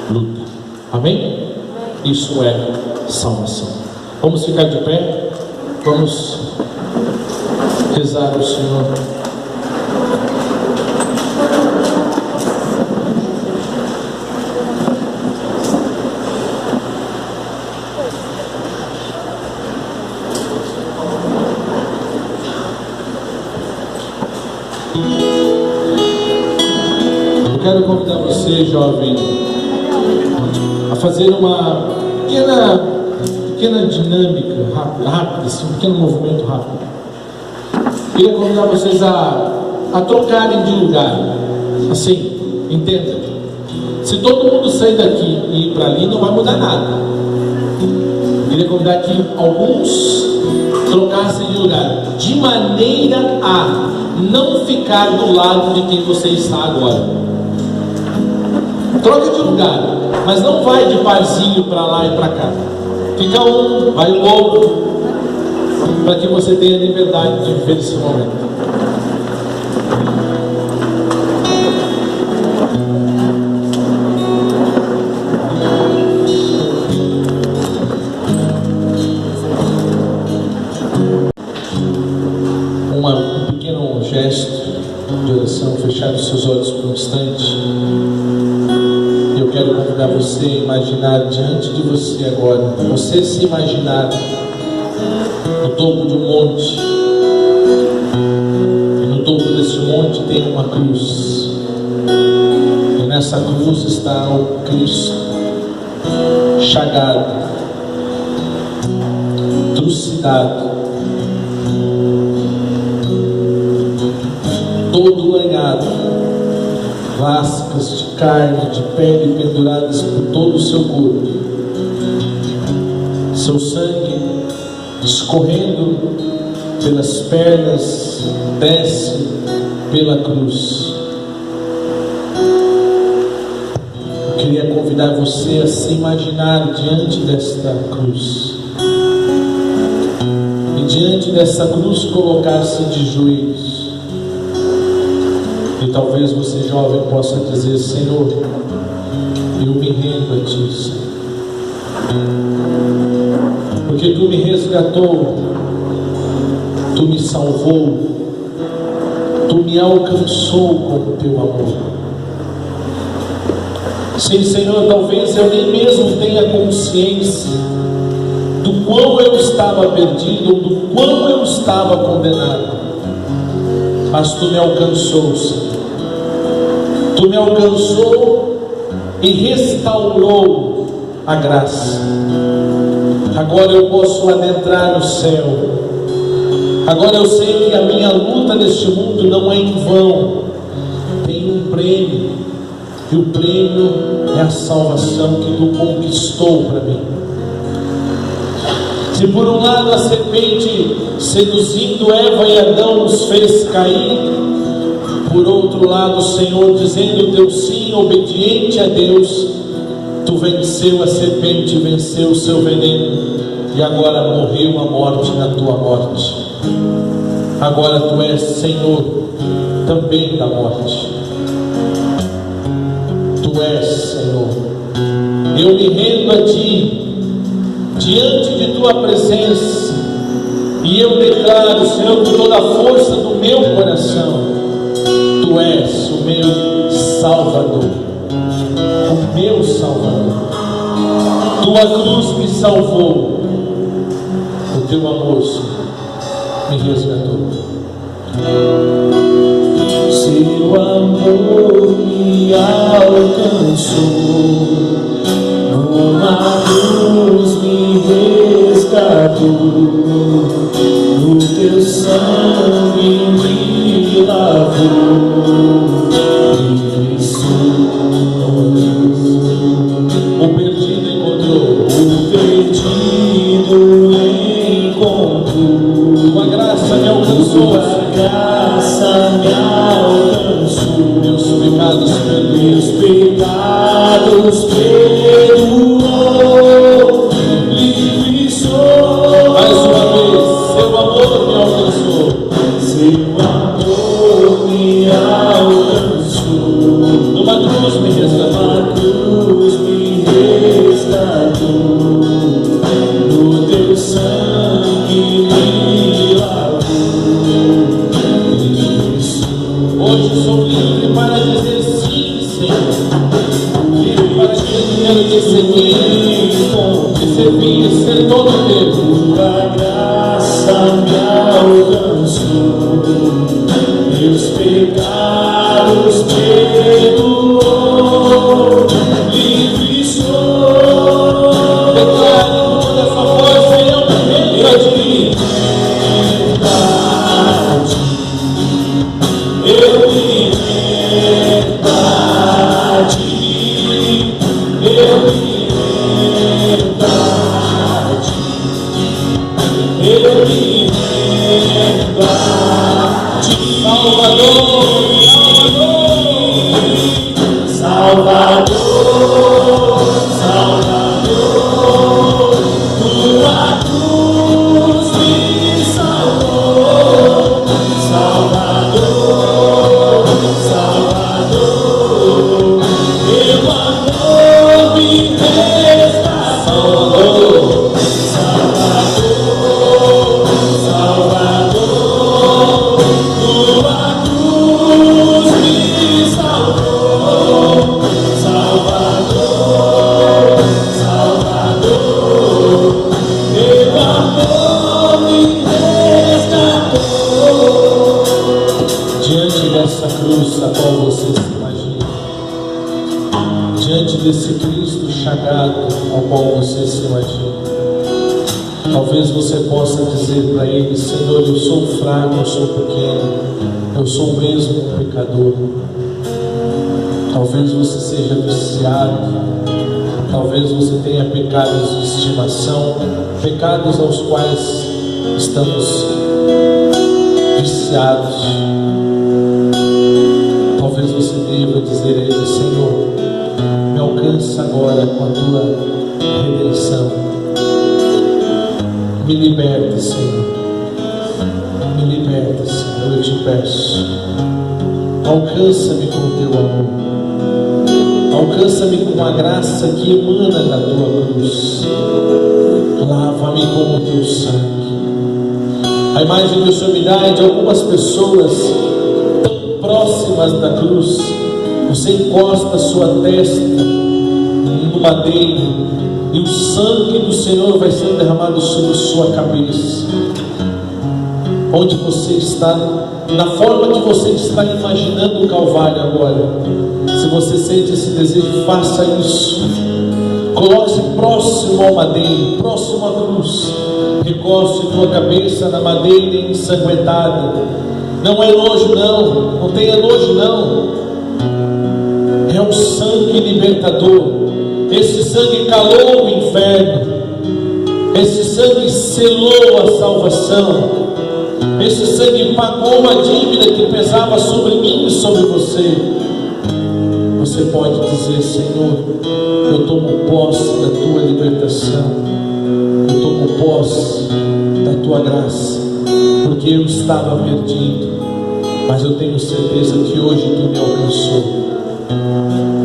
S4: luta. Amém? Isso é salvação. Vamos ficar de pé, vamos rezar ao Senhor. Eu quero convidar você, jovem, a fazer uma pequena dinâmica rápida, assim, um pequeno movimento rápido. Queria convidar vocês a trocarem de lugar. Assim, entenda. Se todo mundo sair daqui e ir para ali, não vai mudar nada. Queria convidar que alguns trocassem de lugar, de maneira a não ficar do lado de quem você está agora. Troca de lugar, mas não vai de parzinho para lá e para cá. Fica um, vai o outro, para que você tenha liberdade de viver esse momento. Um pequeno gesto de oração, fechar os seus olhos por um instante. Eu quero convidar você a imaginar diante de você agora, você se imaginar no topo de um monte, e no topo desse monte tem uma cruz, e nessa cruz está o Cristo chagado, trucidado, todo lanhado, lascas de carne, de pele penduradas por todo o seu corpo. seu sangue escorrendo pelas pernas, desce pela cruz. Eu queria convidar você a se imaginar diante desta cruz, e diante dessa cruz colocar-se de joelhos. E talvez você, jovem, possa dizer: Senhor, eu me rendo a Ti, Senhor, porque Tu me resgatou, Tu me salvou, Tu me alcançou com o Teu amor. Sim, Senhor, talvez eu nem mesmo tenha consciência do quão eu estava perdido, ou do quão eu estava condenado, mas Tu me alcançou, Senhor. Tu me alcançou e restaurou a graça. Agora eu posso adentrar no céu. Agora eu sei que a minha luta neste mundo não é em vão. Tem um prêmio, e o prêmio é a salvação que Tu conquistou para mim. Se por um lado a serpente seduzindo Eva e Adão os fez cair, por outro lado o Senhor dizendo Teu sim, obediente a Deus, Tu venceu a serpente, venceu o seu veneno, e agora morreu a morte na Tua morte. Agora Tu és Senhor também da morte. Tu és Senhor. Eu me rendo a Ti diante de Tua presença, e eu declaro, Senhor, com toda a força do meu coração: Tu és o meu Salvador, o meu Salvador. Tua cruz me salvou, o Teu amor, Senhor, me resgatou.
S3: Seu amor me alcançou, numa cruz me resgatou, no Teu sangue me lavou, livre sou.
S4: O perdido encontrou,
S3: O perdido encontrou,
S4: Tua graça me alcançou,
S3: Tua graça me alcançou,
S4: meus pecados
S3: meus
S4: perdoou.
S3: pecados perdoou, livre sou.
S4: Mais uma vez, Seu amor me alcançou,
S3: Seu amor me alcançou,
S4: numa cruz me resgatou.
S3: numa cruz me resgatou, no Teu sangue me lavou, livre sou.
S4: Hoje sou livre para dizer sim, Senhor. Livre para dizer que quero Te servir e ser todo Teu.
S3: Tua graça me alcançou, meus pecados perdoou, livre sou.
S4: Declare com toda essa força: eu me rendo a Ti.
S3: Eu me rendo a Ti, eu me rendo a Ti, eu me rendo a Ti, Salvador, Salvador, Tua cruz me salvou, Salvador, Salvador, Teu amor me resgatou, Salvador, Salvador, Tua cruz me salvou, Salvador, Salvador, Teu amor me resgatou.
S4: Diante dessa cruz a qual você se imagina, diante desse Cristo chagado ao qual você se imagina, talvez você possa dizer para Ele: Senhor, eu sou fraco, eu sou pequeno, eu sou mesmo um pecador. Talvez você seja viciado Talvez você tenha pecados de estimação, pecados aos quais estamos viciados. Talvez você deva dizer a Ele: Senhor, me alcança agora com a tua redenção. Me liberta, Senhor. Me liberta, Senhor, eu te peço. Alcança-me com o teu amor. Alcança-me com a graça que emana da tua cruz. Lava-me com o teu sangue. A imagem que o Senhor me dá é de algumas pessoas tão próximas da cruz. Você encosta a sua testa no madeiro e o sangue do Senhor vai sendo derramado sobre sua cabeça. Onde você está, na forma que você está imaginando o Calvário agora. Se você sente esse desejo, faça isso. Coloque-se próximo ao madeiro, próximo à cruz. Recoste tua cabeça na madeira ensanguentada. Não é nojo não, não tenha nojo não. É um sangue libertador. Esse sangue calou o inferno. Esse sangue selou a salvação. Esse sangue pagou a dívida que pesava sobre mim e sobre você. Você pode dizer: Senhor, eu tomo posse da tua libertação. Eu tomo posse da tua graça. Porque eu estava perdido, mas eu tenho certeza que hoje tu me alcançou.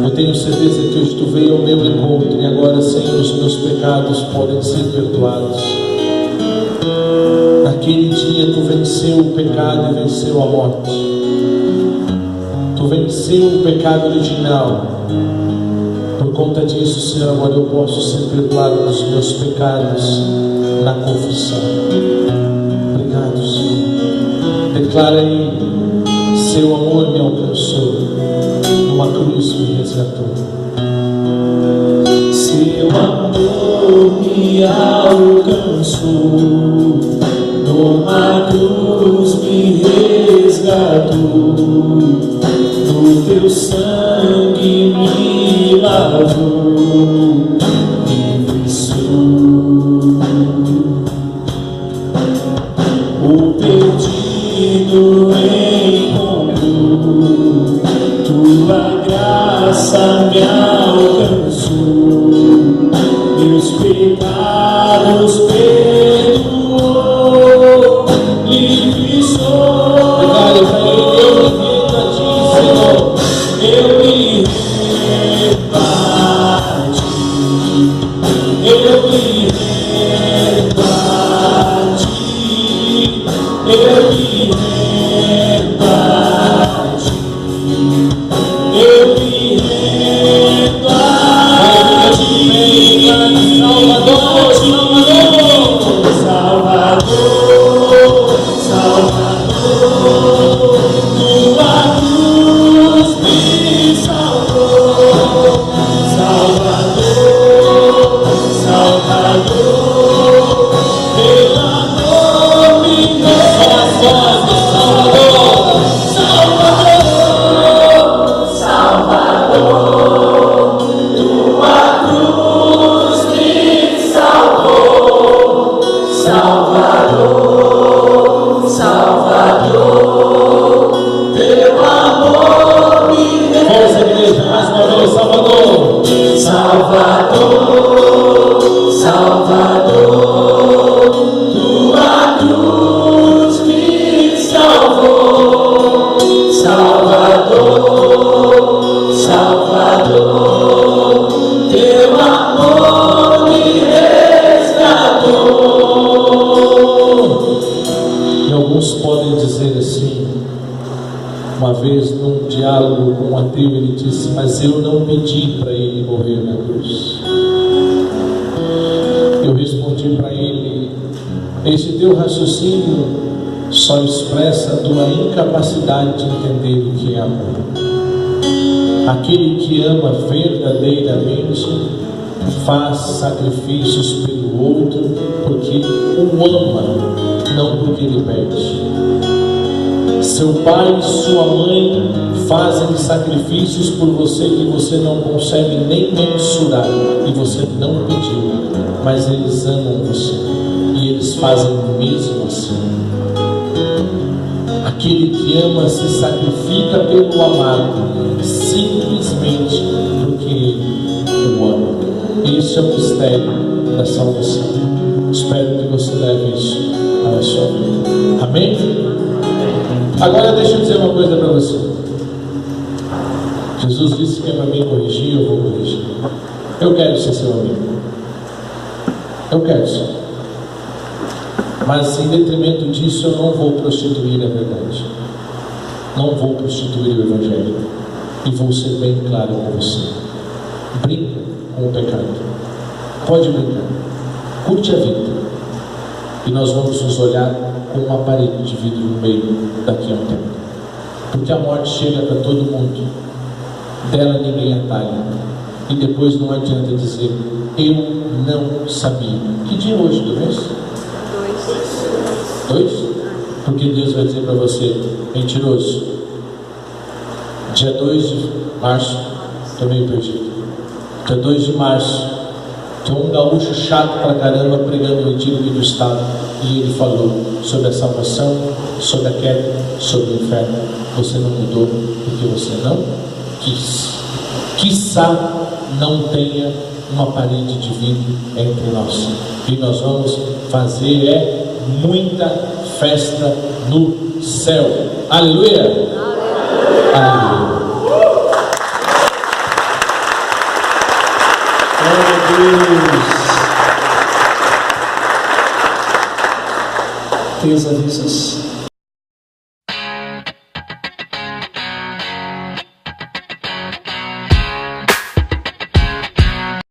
S4: Eu tenho certeza que hoje tu veio ao meu encontro. E agora, Senhor, os meus pecados podem ser perdoados. Naquele dia tu venceu o pecado e venceu a morte. Tu venceu o pecado original. Por conta disso, Senhor, agora eu posso ser perdoado dos meus pecados na confissão. Obrigado, Senhor. Declara aí: seu amor me alcançou, numa cruz me resgatou.
S3: Seu amor me alcançou, numa cruz me resgatou. O teu sangue me lavou, livre sou. O perdido encontrou, tua graça me alcançou. Meus pecados perdoou, livre sou. Eu me rendo a ti, eu me rendo a ti, eu me rendo a ti, eu me rendo a ti, Salvador, Salvador, Salvador, Salvador, tua cruz me salvou, Salvador, Salvador, teu amor me resgatou, Salvador, Salvador, Salvador, tua cruz me salvou, Salvador, Salvador, teu amor me resgatou.
S4: Força, igreja, mais uma vez: Salvador,
S3: Salvador, Salvador, tua cruz me salvou, Salvador, Salvador, teu amor me resgatou.
S4: E alguns podem dizer assim. Uma vez, num diálogo com um ateu, ele disse: mas eu não pedi para ele morrer na cruz. Eu respondi para ele: esse teu raciocínio só expressa a tua incapacidade de entender o que é amor. Aquele que ama verdadeiramente faz sacrifícios pelo outro porque o ama, não porque ele pede. Seu pai e sua mãe fazem sacrifícios por você que você não consegue nem mensurar e você não pediu, mas eles amam você e eles fazem mesmo assim. Aquele que ama se sacrifica pelo amado, simplesmente porque ele o ama. Esse é o mistério da salvação. Espero que você leve isso para a sua vida. Amém? Agora deixa eu dizer uma coisa para você. Jesus disse que é para mim corrigir, eu vou corrigir. Eu quero ser seu amigo. Eu quero ser. Mas em detrimento disso eu não vou prostituir a verdade. Não vou prostituir o Evangelho. E vou ser bem claro com você. Brinca com o pecado. Pode brincar. Curte a vida. E nós vamos nos olhar com uma parede de vidro no meio daqui a um tempo. Porque a morte chega para todo mundo. Dela ninguém atalha. E depois não adianta dizer: eu não sabia. Que dia é hoje do mês? 2? Porque Deus vai dizer para você: mentiroso. Dia 2 de março, estou meio perdido. Dia 2 de março, tem um gaúcho chato pra caramba pregando o antídoto do Estado. E ele falou sobre a salvação, sobre a queda, sobre o inferno. Você não mudou porque você não quis. Quiçá não tenha uma parede de vidro entre nós. E nós vamos fazer muita festa no céu. Aleluia! Aleluia!
S3: Tem os avisos.